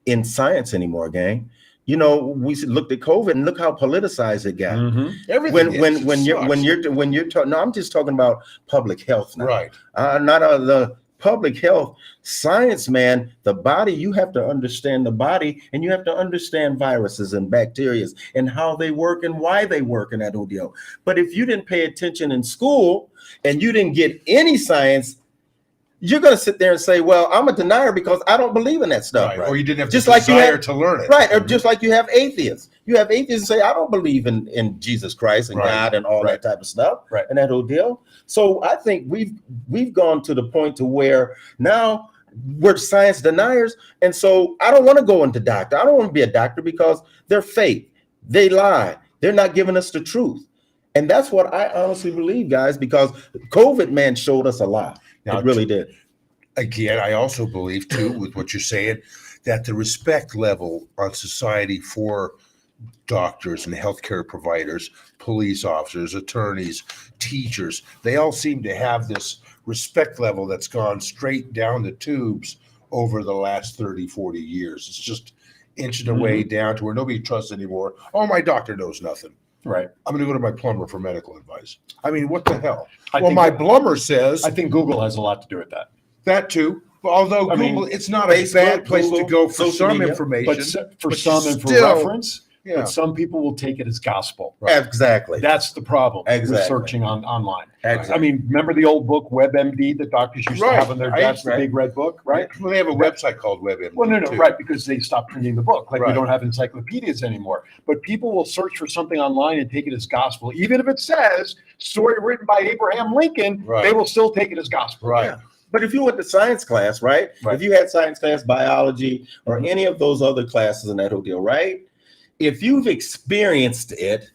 in science anymore, gang. We looked at COVID and look how politicized it got. Everything When you're talking, no, I'm just talking about public health now. right. Not the public health science, man. The body, you have to understand the body, and you have to understand viruses and bacteria and how they work and why they work in that whole deal. But if you didn't pay attention in school and you didn't get any science, you're going to sit there and say, well, I'm a denier because I don't believe in that stuff. Right. Or you didn't have Just the like you desire have- to learn it. Right. Or just like you have atheists. You have atheists who say, I don't believe in Jesus Christ and Right. God and all Right. that type of stuff. Right. And that whole deal. So I think we've gone to the point to where now we're science deniers. And so I don't want to go into doctor. I don't want to be a doctor because they're fake. They lie. They're not giving us the truth. And that's what I honestly believe, guys, because COVID, man, showed us a lot. Now, It really did. Again, I also believe too, with what you're saying, that the respect level on society for doctors and healthcare providers, police officers, attorneys, teachers, they all seem to have this respect level that's gone straight down the tubes over the last 30, 40 years. It's just inching away down to where nobody trusts anymore. Oh, my doctor knows nothing. Right. I'm going to go to my plumber for medical advice. I mean, what the hell? I Well, think- my plumber says I think Google has a lot to do with that. that too. Although I mean, Google, it's not a Facebook, bad place to Google, go for social some media, information. For but some and for still- reference, Yeah. but some people will take it as gospel. Exactly. That's the problem with Exactly. searching online. Exactly. I mean, remember the old book WebMD that doctors used to Right, have on their right, desks, the right. big red book, right? Well, they have a website called WebMD. Well, no, too. right, because they stopped printing the book. Like we Right. don't have encyclopedias anymore. But people will search for something online and take it as gospel, even if it says story written by Abraham Lincoln. Right. They will still take it as gospel. Right. Yeah. But if you went to science class, right? Right. If you had science class, biology, or any of those other classes in that whole deal, right? If you've experienced it,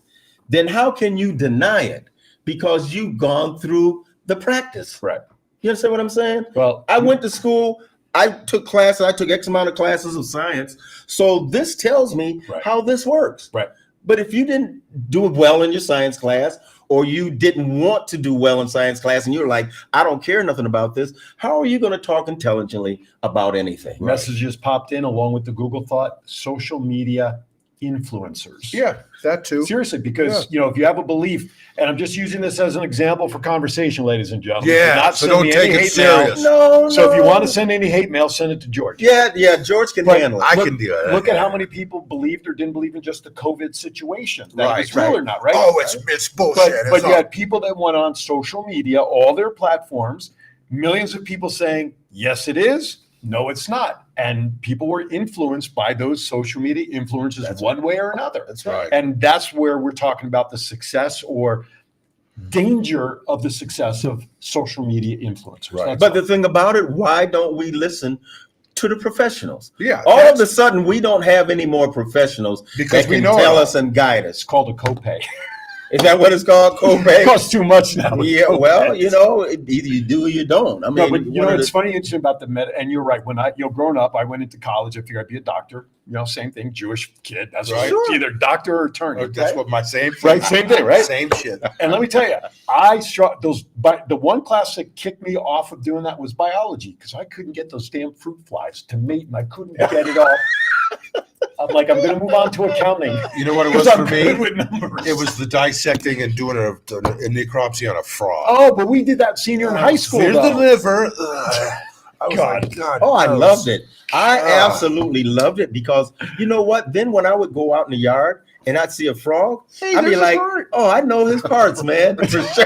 then how can you deny it? Because you've gone through the practice. Right. You understand what I'm saying? Well, I went to school, I took classes, I took X amount of classes of science. So this tells me Right. how this works. Right. But if you didn't do well in your science class, or you didn't want to do well in science class, and you're like, I don't care nothing about this, how are you going to talk intelligently about anything? messages popped in along with the Google thought, social media influencers. Yeah, that too. Seriously, because if you have a belief, and I'm just using this as an example for conversation, ladies and gentlemen. Yeah, Do not so send don't me take any it hate mail. serious. No, So if you no. want to send any hate mail, send it to George. Yeah, George can But handle it. I look- can do it. Look at how many people believed or didn't believe in just the COVID situation. That Right, it's real or not, right? Oh, it's bullshit. but It's you all- had people that went on social media, all their platforms, millions of people saying, yes, it is. No, it's not. And people were influenced by those social media influences That's one way or another. That's right. And that's where we're talking about the success or danger of the success of social media influencers. Right. That's But all. the thing about it, why don't we listen to the professionals? Yeah, All that's- of a sudden, we don't have any more professionals Because that we can know tell it. us and guide us. It's called a copay. Is that what it's called? It Copay? costs too much now. Yeah, well, either you do or you don't. I mean, No, but you know, one of it's the- funny, interesting about the and you're right. When growing up, I went into college. I figured I'd be a doctor. Same thing, Jewish kid. That's Right. right. It's either doctor or attorney. That's what my same Right, same thing, right? Same shit. And let me tell you, I struck the one class that kicked me off of doing that was biology because I couldn't get those damn fruit flies to mate, and I couldn't get it off. I'm like, I'm going to move on to accounting. You know what it Because was I'm for me? good with numbers. It was the dissecting and doing a necropsy on a frog. Oh, but we did that senior in high school. Here's the though. liver. I was God. like, God. Oh, I gross. loved it. I Ah. absolutely loved it because you know what? Then when I would go out in the yard and I'd see a frog, Hey, I'd be there's a like, bird. oh, I know his parts, man. For sure.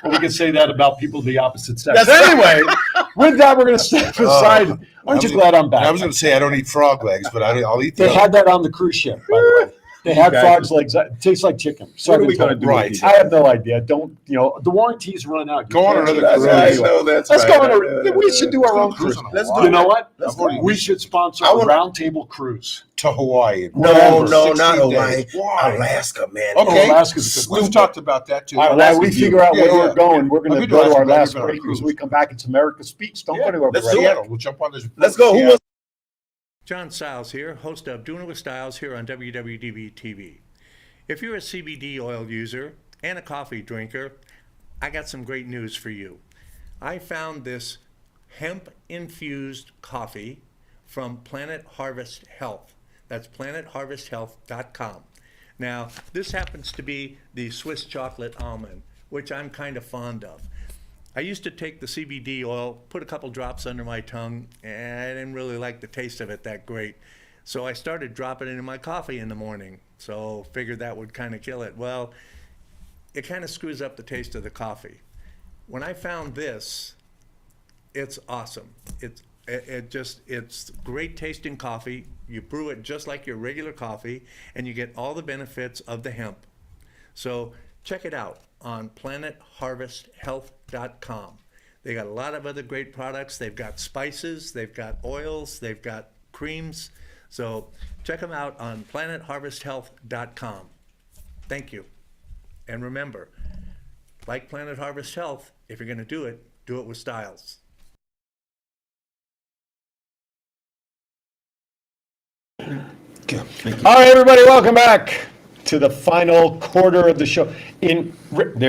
Well, we can say that about people of the opposite sex. That's right. Anyway, with that, we're going to step aside. Aren't you glad I'm back? I was going to say I don't eat frog legs, but I'll eat They the had that on the cruise ship, by the way. They had guys- frogs legs. It tastes like chicken. What are we gonna do with Right. these? I have no idea. Don't the warranties run out. You Go on can't another do that. cruise. That's Right. right. No, that's Let's right. go on a. We should do our own cruise cruise. on Let's Hawaii. do You know what? Let's I've already- go. We should sponsor I a wanna- roundtable cruise. to Hawaii. No, Whatever, not 16 Hawaii. days. Why? Alaska, man. Okay. Alaska's a good We've one. talked about that too. All right, while Alaska we view. figure out Yeah, where yeah. we're going, we're going I've to been to go to our Alaska, but I've last been on a break. cruise. As we come back, it's America Speaks. Don't go anywhere. Let's right do now. it. Seattle. We'll jump on this. Let's go. Who Yeah. wants? John Stiles here, host of Doing It with Stiles here on WWDBTV. If you're a CBD oil user and a coffee drinker, I got some great news for you. I found this hemp-infused coffee from Planet Harvest Health. That's planetharvesthealth.com. Now, this happens to be the Swiss chocolate almond, which I'm kind of fond of. I used to take the CBD oil, put a couple drops under my tongue, and I didn't really like the taste of it that great. So I started dropping it in my coffee in the morning. So figured that would kind of kill it. Well, it kind of screws up the taste of the coffee. When I found this, it's awesome. It's great tasting coffee. You brew it just like your regular coffee, and you get all the benefits of the hemp. So check it out on planetharvesthealth.com. They got a lot of other great products. They've got spices, they've got oils, they've got creams. So check them out on planetharvesthealth.com. Thank you. And remember, like Planet Harvest Health, if you're going to do it with styles. All right, everybody, welcome back to the final quarter of the show. There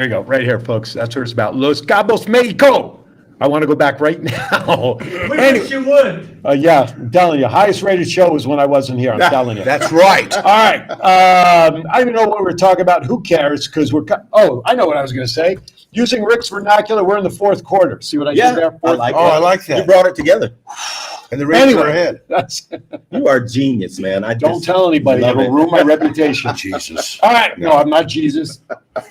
you go, right here, folks. That's what it's about. Los Cabos, Mexico. I want to go back right now. Wish you would. Yeah, I'm telling you, highest rated show was when I wasn't here. I'm telling you. That's right. All right. I don't even know what we're talking about. Who cares? Because I know what I was going to say. Using Rick's vernacular, we're in the fourth quarter. See what I did there? I like Oh, that. I like that. You brought it together. And the Raiders are ahead. You are genius, man. Don't tell anybody. love It'll it. ruin my reputation. Jesus. All right. No, I'm not Jesus.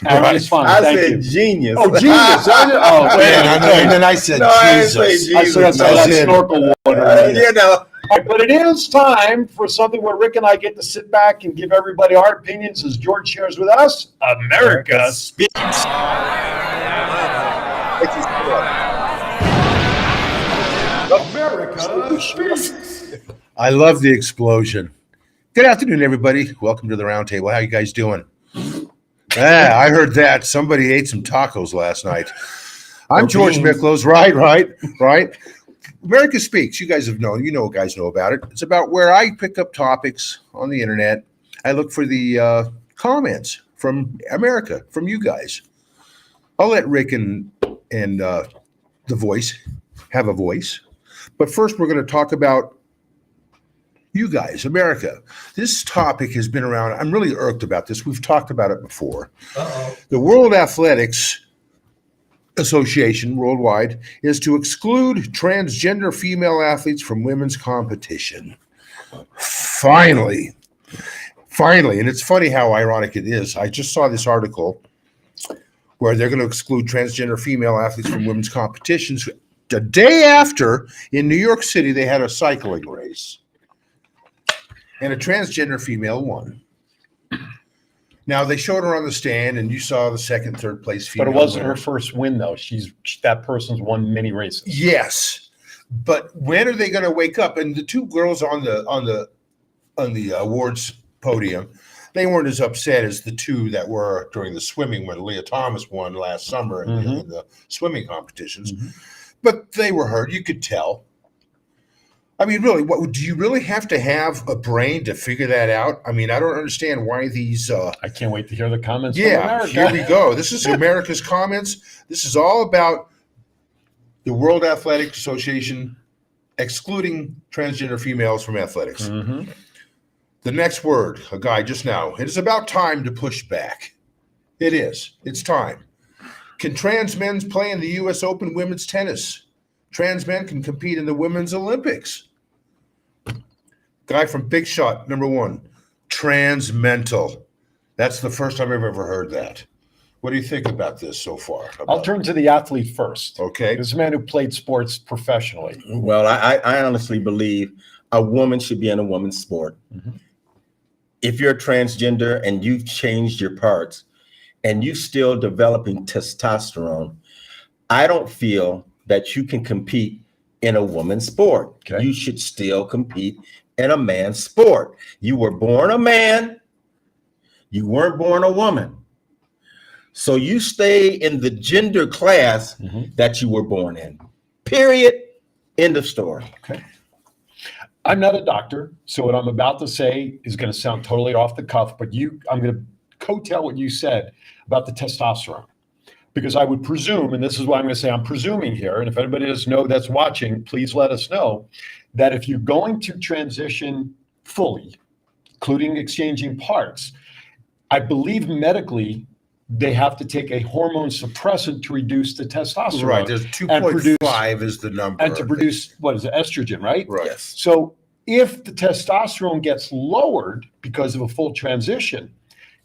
Aaron is fine. I Thank said you. genius. Oh, genius. Oh, Man, and then I said No, I didn't say Jesus. Jesus. I said that's all that snorkel water. You know. But it is time for something where Rick and I get to sit back and give everybody our opinions as George shares with us. America Speaks. America Speaks. I love the explosion. Good afternoon, everybody. Welcome to the Roundtable. How you guys doing? I heard that. Somebody ate some tacos last night. I'm George Miklos. Right. America Speaks. You guys have known. Guys know about it. It's about where I pick up topics on the internet. I look for the comments from America, from you guys. I'll let Rick and the voice have a voice. But first, we're going to talk about you guys, America. This topic has been around. I'm really irked about this. We've talked about it before. The World Athletics Association worldwide is to exclude transgender female athletes from women's competition. Finally. And it's funny how ironic it is. I just saw this article where they're going to exclude transgender female athletes from women's competitions. The day after, in New York City, they had a cycling race. And a transgender female won. Now, they showed her on the stand, and you saw the second, third place female. But it wasn't winner. her first win, though. That person's won many races. Yes, but when are they going to wake up? And the two girls on the awards podium, they weren't as upset as the two that were during the swimming when Leah Thomas won last summer in the swimming competitions. But they were hurt. You could tell. I mean, really, do you really have to have a brain to figure that out? I mean, I don't understand why these. I can't wait to hear the comments from Yeah, America. here we go. This is America's comments. This is all about the World Athletic Association excluding transgender females from athletics. The next word, a guy just now. It is about time to push back. It is. It's time. Can trans men play in the U.S. Open women's tennis? Trans men can compete in the Women's Olympics. Guy from Big Shot, number one, trans mental. That's the first time I've ever heard that. What do you think about this so far? I'll turn to the athlete first. Okay. This is a man who played sports professionally. Well, I honestly believe a woman should be in a woman's sport. If you're transgender and you've changed your parts and you're still developing testosterone, I don't feel that you can compete in a woman's sport. Okay. You should still compete in a man's sport. You were born a man. You weren't born a woman. So you stay in the gender class that you were born in. Period. End of story. Okay. I'm not a doctor, so what I'm about to say is going to sound totally off the cuff, but I'm going to coattail what you said about the testosterone. Because I would presume, and this is why I'm going to say I'm presuming here, and if anybody doesn't know that's watching, please let us know, that if you're going to transition fully, including exchanging parts, I believe medically they have to take a hormone suppressant to reduce the testosterone. Right, there's 2.5 is the number. And to produce, what is it, estrogen, right? Right. Yes. So if the testosterone gets lowered because of a full transition,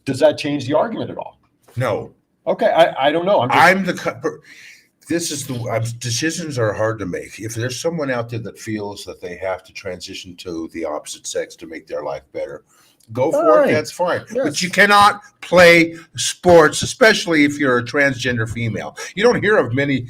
does that change the argument at all? No. Okay, I don't know. Decisions are hard to make. If there's someone out there that feels that they have to transition to the opposite sex to make their life better, go for it. That's fine. Yes. But you cannot play sports, especially if you're a transgender female. You don't hear of many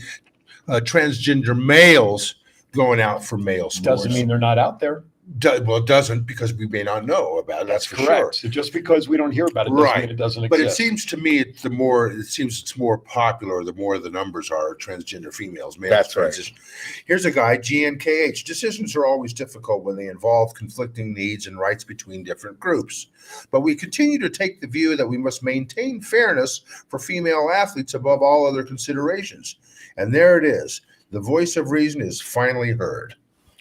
transgender males going out for male sports. Doesn't mean they're not out there. Well, it doesn't, because we may not know about it. That's for Correct. sure. So just because we don't hear about it doesn't Right. mean it doesn't But it exist. seems to me it's more popular the more the numbers are transgender females. Males That's right. transition. Here's a guy, GNKH. Decisions are always difficult when they involve conflicting needs and rights between different groups. But we continue to take the view that we must maintain fairness for female athletes above all other considerations. And there it is. The voice of reason is finally heard.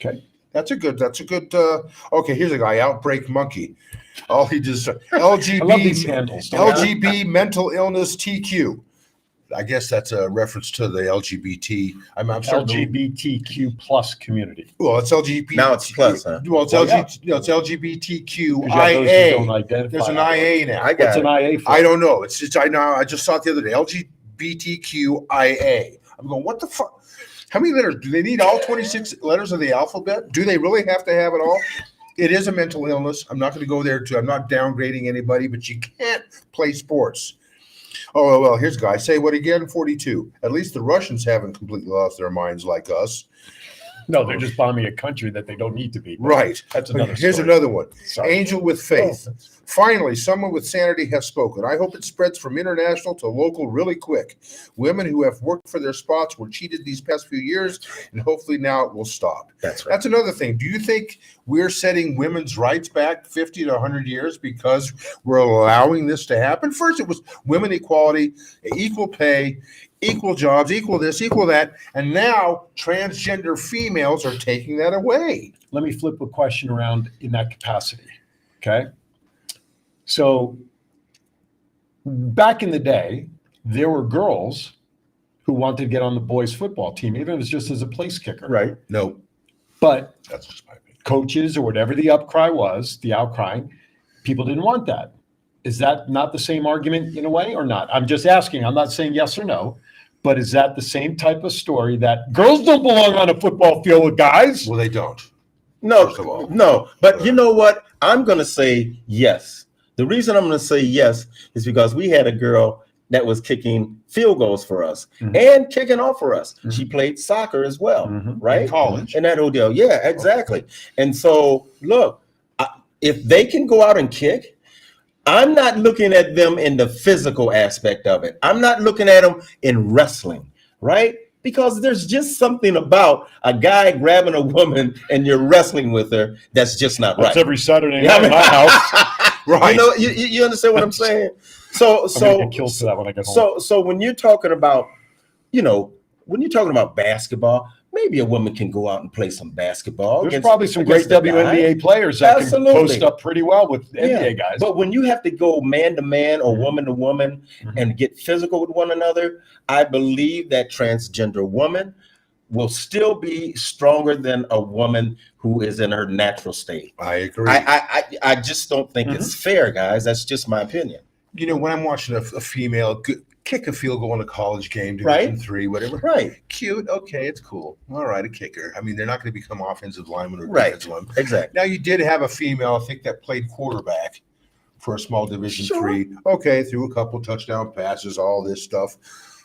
Okay. That's a good, okay, here's a guy, Outbreak Monkey. All he does, LGB, I love these handles. don't I? LGB mental illness TQ. I guess that's a reference to the LGBT. I'm sorry. LGBTQ plus community. Well, it's LGBT. Now it's plus, huh? Well, it's Well, yeah. it's 'Cause you have those who don't LGBTQIA. identify There's an that way. IA now. I got What's it. an IA for? I don't know. I just saw it the other day. LGBTQIA. I'm going, what the fuck? How many letters? Do they need all 26 letters of the alphabet? Do they really have to have it all? It is a mental illness. I'm not going to go there too. I'm not downgrading anybody, but you can't play sports. Oh, well, here's a guy. Say what again? 42. At least the Russians haven't completely lost their minds like us. No, they're just bombing a country that they don't need to be. But Right. That's another Here's story. another one. Sorry. Angel with faith. Oh, Finally, someone with sanity has spoken. I hope it spreads from international to local really quick. Women who have worked for their spots were cheated these past few years, and hopefully now it will stop. That's right. That's another thing. Do you think we're setting women's rights back 50 to 100 years because we're allowing this to happen? First, it was women equality, equal pay, equal jobs, equal this, equal that, and now transgender females are taking that away. Let me flip a question around in that capacity. Okay. So back in the day, there were girls who wanted to get on the boys' football team, even if it was just as a place kicker. Right. No, But that's just my opinion. coaches or whatever the outcry, people didn't want that. Is that not the same argument in a way or not? I'm just asking. I'm not saying yes or no, but is that the same type of story that girls don't belong on a football field with guys? Well, they don't. No, First of all. no. But you know what? I'm going to say yes. The reason I'm going to say yes is because we had a girl that was kicking field goals for us and kicking off for us. She played soccer as well, right? In college. In that whole deal. Yeah, exactly. And so, look, if they can go out and kick, I'm not looking at them in the physical aspect of it. I'm not looking at them in wrestling, right? Because there's just something about a guy grabbing a woman and you're wrestling with her that's just not right. That's every Saturday night in my house. Right. You know, you understand what I'm saying? So I'm gonna get killed for that when I get home. so when you're talking about, when you're talking about basketball, maybe a woman can go out and play some basketball. There's against- probably some great against a guy. WNBA players that Absolutely. can post up pretty well with Yeah. NBA guys. But when you have to go man to man or woman to woman and get physical with one another, I believe that transgender woman will still be stronger than a woman who is in her natural state. I agree. I just don't think it's fair, guys. That's just my opinion. When I'm watching a female kick a field goal in a college game, Right. Division 3, whatever. Right. Cute. Okay, it's cool. All right, a kicker. I mean, they're not going to become offensive linemen or Right. defensive linemen. Exactly. Now, you did have a female, I think, that played quarterback for a small Division Sure. 3. Okay, threw a couple touchdown passes, all this stuff.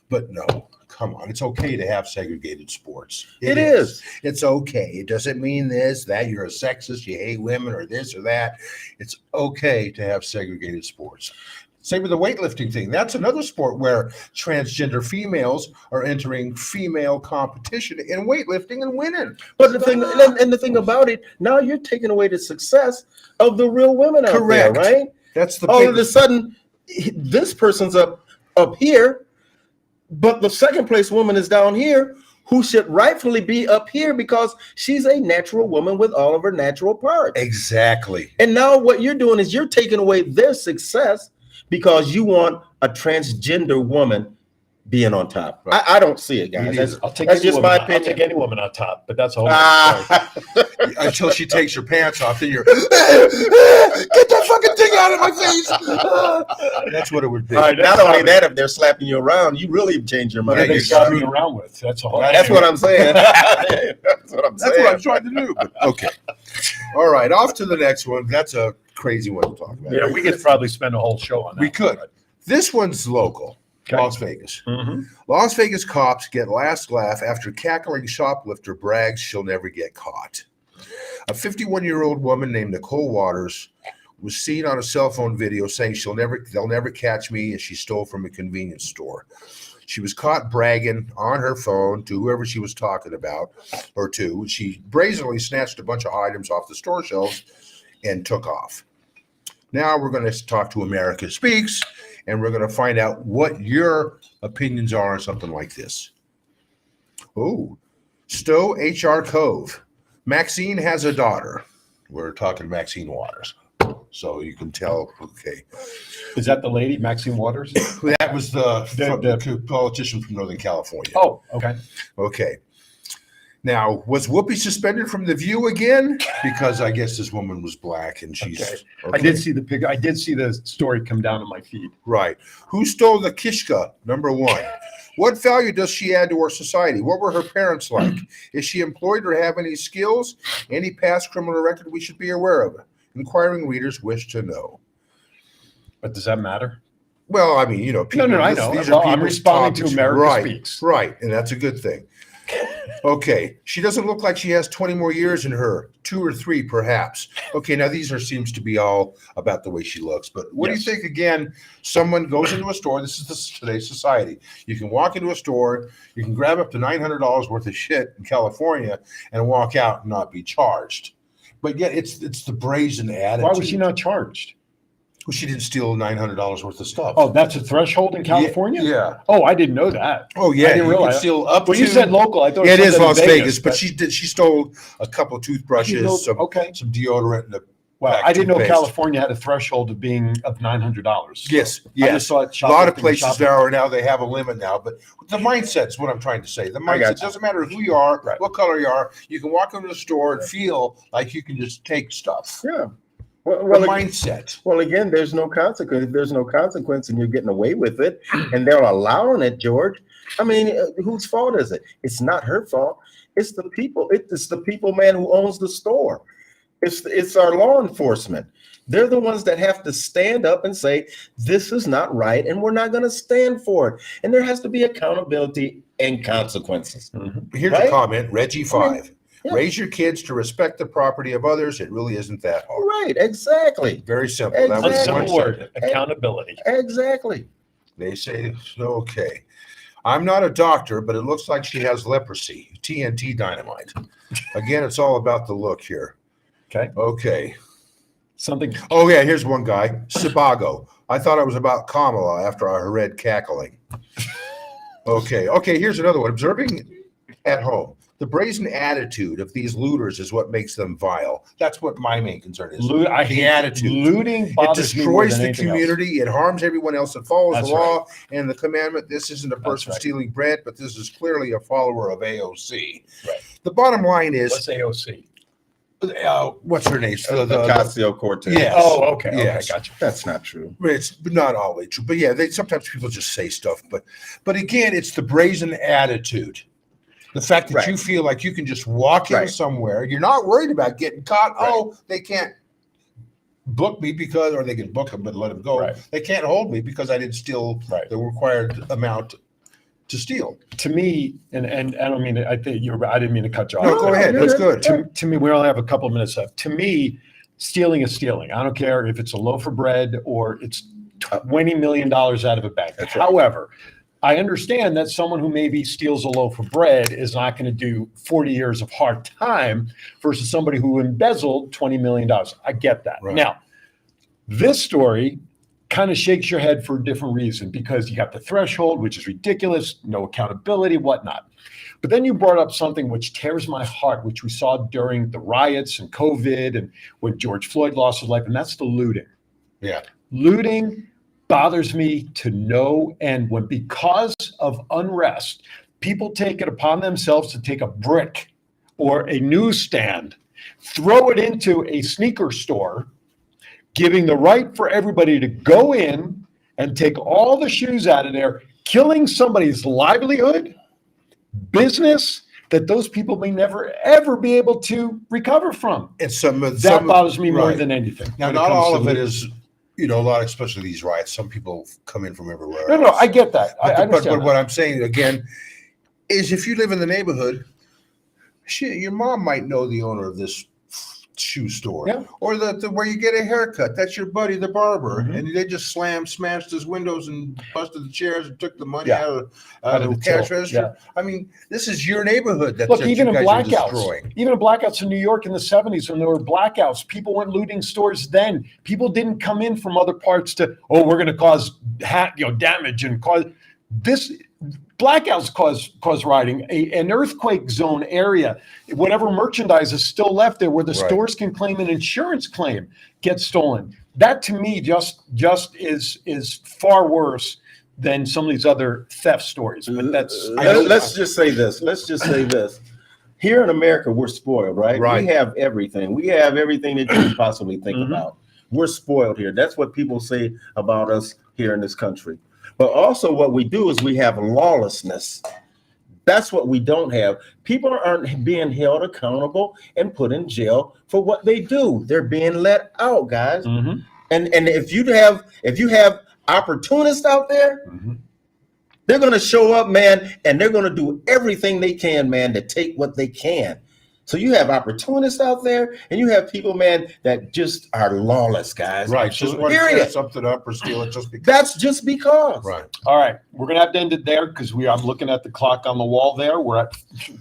But no, come on. It's okay to have segregated sports. It is. It's okay. It doesn't mean this, that you're a sexist, you hate women, or this or that. It's okay to have segregated sports. Same with the weightlifting thing. That's another sport where transgender females are entering female competition in weightlifting and winning. But the thing, and the thing about it, now you're taking away the success of the real women out Correct. there, right? That's the All of a biggest- sudden, this person's up here, but the second place woman is down here, who should rightfully be up here because she's a natural woman with all of her natural parts. Exactly. And now what you're doing is you're taking away their success because you want a transgender woman being on top. Right. I don't see it, Me guys. neither. I'll take That's any just woman my on- I'll opinion. take any woman on top, but that's a whole other story. Until she takes her pants off, then you're get that fucking thing out of my face. That's what it would be. All right, Not only that, if they're slapping you around, you really change your What mind. are they you're scouting screwed. around with? That's a whole. That's what I'm saying. That's what I'm That's saying. what I'm trying to do. But okay. All right. Off to the next one. That's a crazy one to talk about. Yeah, we could probably spend a whole show on that. We could. This one's local. Okay. Las Vegas. Mhm. Las Vegas cops get last laugh after cackling shoplifter brags she'll never get caught. A 51-year-old woman named Nicole Waters was seen on a cell phone video saying they'll never catch me, and she stole from a convenience store. She was caught bragging on her phone to whoever she was talking about or to. She brazenly snatched a bunch of items off the store shelves and took off. Now we're going to talk to America Speaks, and we're going to find out what your opinions are on something like this. Oh, Stowe HR Cove. Maxine has a daughter. We're talking Maxine Waters. So you can tell, okay. Is that the lady, Maxine Waters? That was the politician from Northern California. Oh, okay. Okay. Now, was Whoopi suspended from The View again? Because I guess this woman was black and she's... Okay. Okay. I did see the picture. I did see the story come down on my feed. Right. Who stole the Kishka? Number one. What value does she add to our society? What were her parents like? Is she employed or have any skills? Any past criminal record we should be aware of? Inquiring readers wish to know. But does that matter? Well, I mean, you know, people, No, I know. these Well, are I'm people's responding to topics. America Right, Speaks. Right, and that's a good thing. Okay, she doesn't look like she has 20 more years in her, 2 or 3 perhaps. Okay, now these seems to be all about the way she looks, but what do you think? Again, someone goes into a store. This is today's society. You can walk into a store, you can grab up to $900 worth of shit in California and walk out and not be charged. But yet it's the brazen attitude. Why was she not charged? Well, she didn't steal $900 worth of stuff. Oh, that's a threshold in California? Yeah. Oh, I didn't know that. Oh, yeah. I didn't You can realize. steal up Well, to... you said local. I thought Yeah, it is something in Las Vegas, but but she stole a couple of toothbrushes, some deodorant, and a well, pack I didn't know toothpaste. California had a threshold of being of $900. Yes, I yes. just saw it A lot of shoplifting, places shoplifting. now they have a limit now, but the mindset's what I'm trying to say. The I got mindset you. doesn't matter who you are, Right. what color you are. You can walk into the store and feel like you can just take stuff. Yeah. The Well, mindset. well, again, there's no consequence. If there's no consequence and you're getting away with it and they're allowing it, George, I mean, whose fault is it? It's not her fault. It's the people. It's the people, man, who owns the store. It's our law enforcement. They're the ones that have to stand up and say, this is not right, and we're not going to stand for it. And there has to be accountability and consequences. Here's Right? a comment, Reggie 5. yeah. Raise your kids to respect the property of others. It really isn't that hard. Right, exactly. Very simple. That was Exactly. one Simple sentence. word, accountability. Exactly. They say, okay. I'm not a doctor, but it looks like she has leprosy. TNT dynamite. Again, it's all about the look here. Okay. Okay. Something. Oh, yeah, here's one guy. Sibago. I thought it was about Kamala after I heard cackling. Okay, here's another one. Observing at home. The brazen attitude of these looters is what makes them vile. That's what my main concern is. I the hate attitude. Looting It bothers me more destroys than the anything else. community. It harms everyone else that follows That's the law and the commandment. This isn't a person right. stealing bread, but this is clearly a follower of AOC. Right. The bottom line is, What's AOC? what's her name? Ocasio-Cortez. Yes. Oh, okay. Yes. Okay, gotcha. That's not true. It's not always true, but yeah, sometimes people just say stuff. But again, it's the brazen attitude. The fact that Right. you feel like you can just walk in Right. somewhere, you're not worried about getting caught. Right. Oh, they can't book me because, or they can book him but let him go. Right. They can't hold me because I didn't steal Right. the required amount to steal. To me, and I don't mean, I think I didn't mean to cut you off. No, go ahead. That's good. To me, we only have a couple of minutes left. To me, stealing is stealing. I don't care if it's a loaf of bread or it's $20 million out of a bank. That's right. However, I understand that someone who maybe steals a loaf of bread is not going to do 40 years of hard time versus somebody who embezzled $20 million. I get that. Right. Now, this story kind of shakes your head for a different reason because you got the threshold, which is ridiculous, no accountability, whatnot. But then you brought up something which tears my heart, which we saw during the riots and COVID and when George Floyd lost his life, and that's the looting. Yeah. Looting bothers me to no end when, because of unrest, people take it upon themselves to take a brick or a newsstand, throw it into a sneaker store, giving the right for everybody to go in and take all the shoes out of there, killing somebody's livelihood, business that those people may never, ever be able to recover from. And That bothers me more right. than anything. Now, when not comes all to of it looting. is, a lot, especially these riots. Some people come in from everywhere. No, else. I get that. I But understand what I'm saying again is if you live in the neighborhood Shit, your mom might know the owner of this shoe store, Yeah. or the where you get a haircut. That's your buddy, the barber, Mhm. and they just smashed his windows and busted the chairs and took the money Yeah. out of the cash till. register. I mean, this is your neighborhood that, Look, that even you in guys are blackouts, destroying. even in blackouts in New York in the 70s when there were blackouts, people went looting stores then. People didn't come in from other parts to, we're going to cause damage and cause this. Blackouts cause rioting. An earthquake zone area, whatever merchandise is still left there, where the Right. stores can claim an insurance claim, gets stolen. That to me just is far worse than some of these other theft stories. But Let's just say this. Here in America, we're spoiled, right? Right. We have everything. We have everything that you can possibly think Mhm. about. We're spoiled here. That's what people say about us here in this country. But also what we do is we have lawlessness. That's what we don't have. People aren't being held accountable and put in jail for what they do. They're being let out, guys. Mhm. And if you have opportunists out there, Mhm. they're going to show up, man, and they're going to do everything they can, man, to take what they can. So you have opportunists out there, and you have people, man, that just are lawless, guys. Right, just want to tear Period. something up or steal it just because. That's just because. Right. All right, we're gonna have to end it there because I'm looking at the clock on the wall there. We're at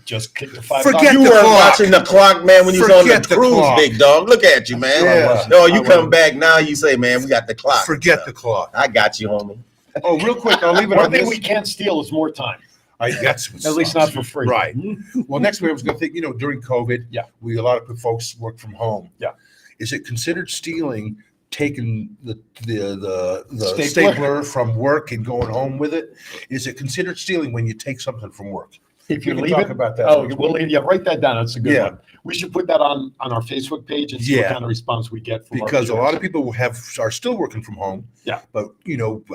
just kicked to 5 Forget o'clock. You the weren't clock. watching the clock, man, when you was on the Forget the cruise, clock. big dog. Look at you, man. Yeah. No, you I come wasn't. back now, you say, man, we got the clock. Forget the clock. I got you, homie. Oh, real quick, I'll leave it One on thing this. we can't steal is more time. That's what At least sucks. not for free. Right. Well, next week I was going to think, during COVID, Yeah. a lot of folks work from home. Yeah. Is it considered stealing taking the Stapler. stapler from work and going home with it? Is it considered stealing when you take something from work? If you We can leave talk it, about that oh, next we'll leave. Yeah, write that down. That's a good Yeah. one. We should put that on our Facebook page and see what Yeah. kind of response we get from our Because a lot viewers. of people are still working from home. Yeah. But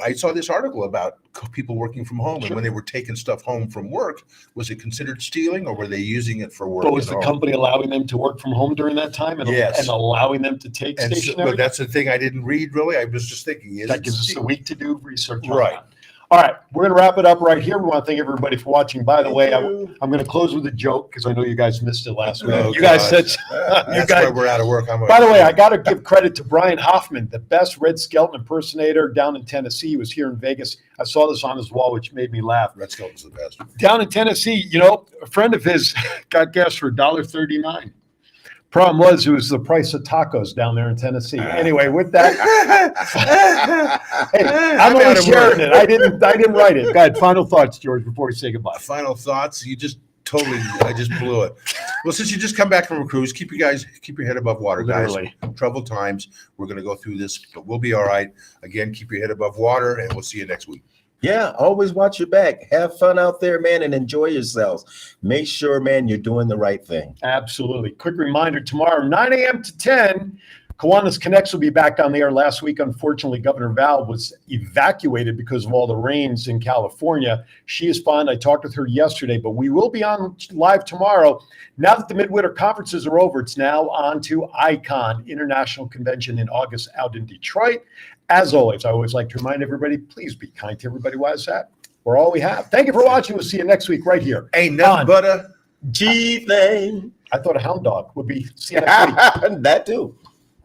I saw this article about people working from home, and Sure. when they were taking stuff home from work, was it considered stealing, or were they using it for work? But was at the home? company allowing them to work from home during that time and, Yes. and allowing them to take And stationery? but that's the thing I didn't read really. I was just thinking, is That it gives us a stealing? week to do research on Right. that. All right, we're going to wrap it up right here. We want to thank everybody for watching. By the way, I'm going to close with a joke because I know you guys missed it last week. Oh, You guys God. said, That's guys- why we're out of work. by the way, I got to give credit to Brian Hoffman, the best Red Skelton impersonator down in Tennessee. He was here in Vegas. I saw this on his wall, which made me laugh. Red Skelton's the best. Down in Tennessee, a friend of his got gas for $1.39. Problem was, it was the price of tacos down there in Tennessee. Anyway, with that, hey, I'm out only of sharing work. it. I didn't write it. Go ahead. Final thoughts, George, before we say goodbye. Final thoughts? I just blew it. Well, since you just come back from a cruise, keep your head above water, guys. Literally. Troubled times. We're going to go through this, but we'll be all right. Again, keep your head above water, and we'll see you next week. Yeah, always watch your back. Have fun out there, man, and enjoy yourselves. Make sure, man, you're doing the right thing. Absolutely. Quick reminder, tomorrow, 9 a.m. to 10, Kiwanis Connects will be back on the air. Last week, unfortunately, Governor Val was evacuated because of all the rains in California. She is fine. I talked with her yesterday, but we will be on live tomorrow. Now that the midwinter conferences are over, it's now on to ICON International Convention in August out in Detroit. As always, I always like to remind everybody, please be kind to everybody while it's at. We're all we have. Thank you for watching. We'll see you next week right here. Ain't nothing on- but a G thing. I thought a hound dog would be. See you next week. That too.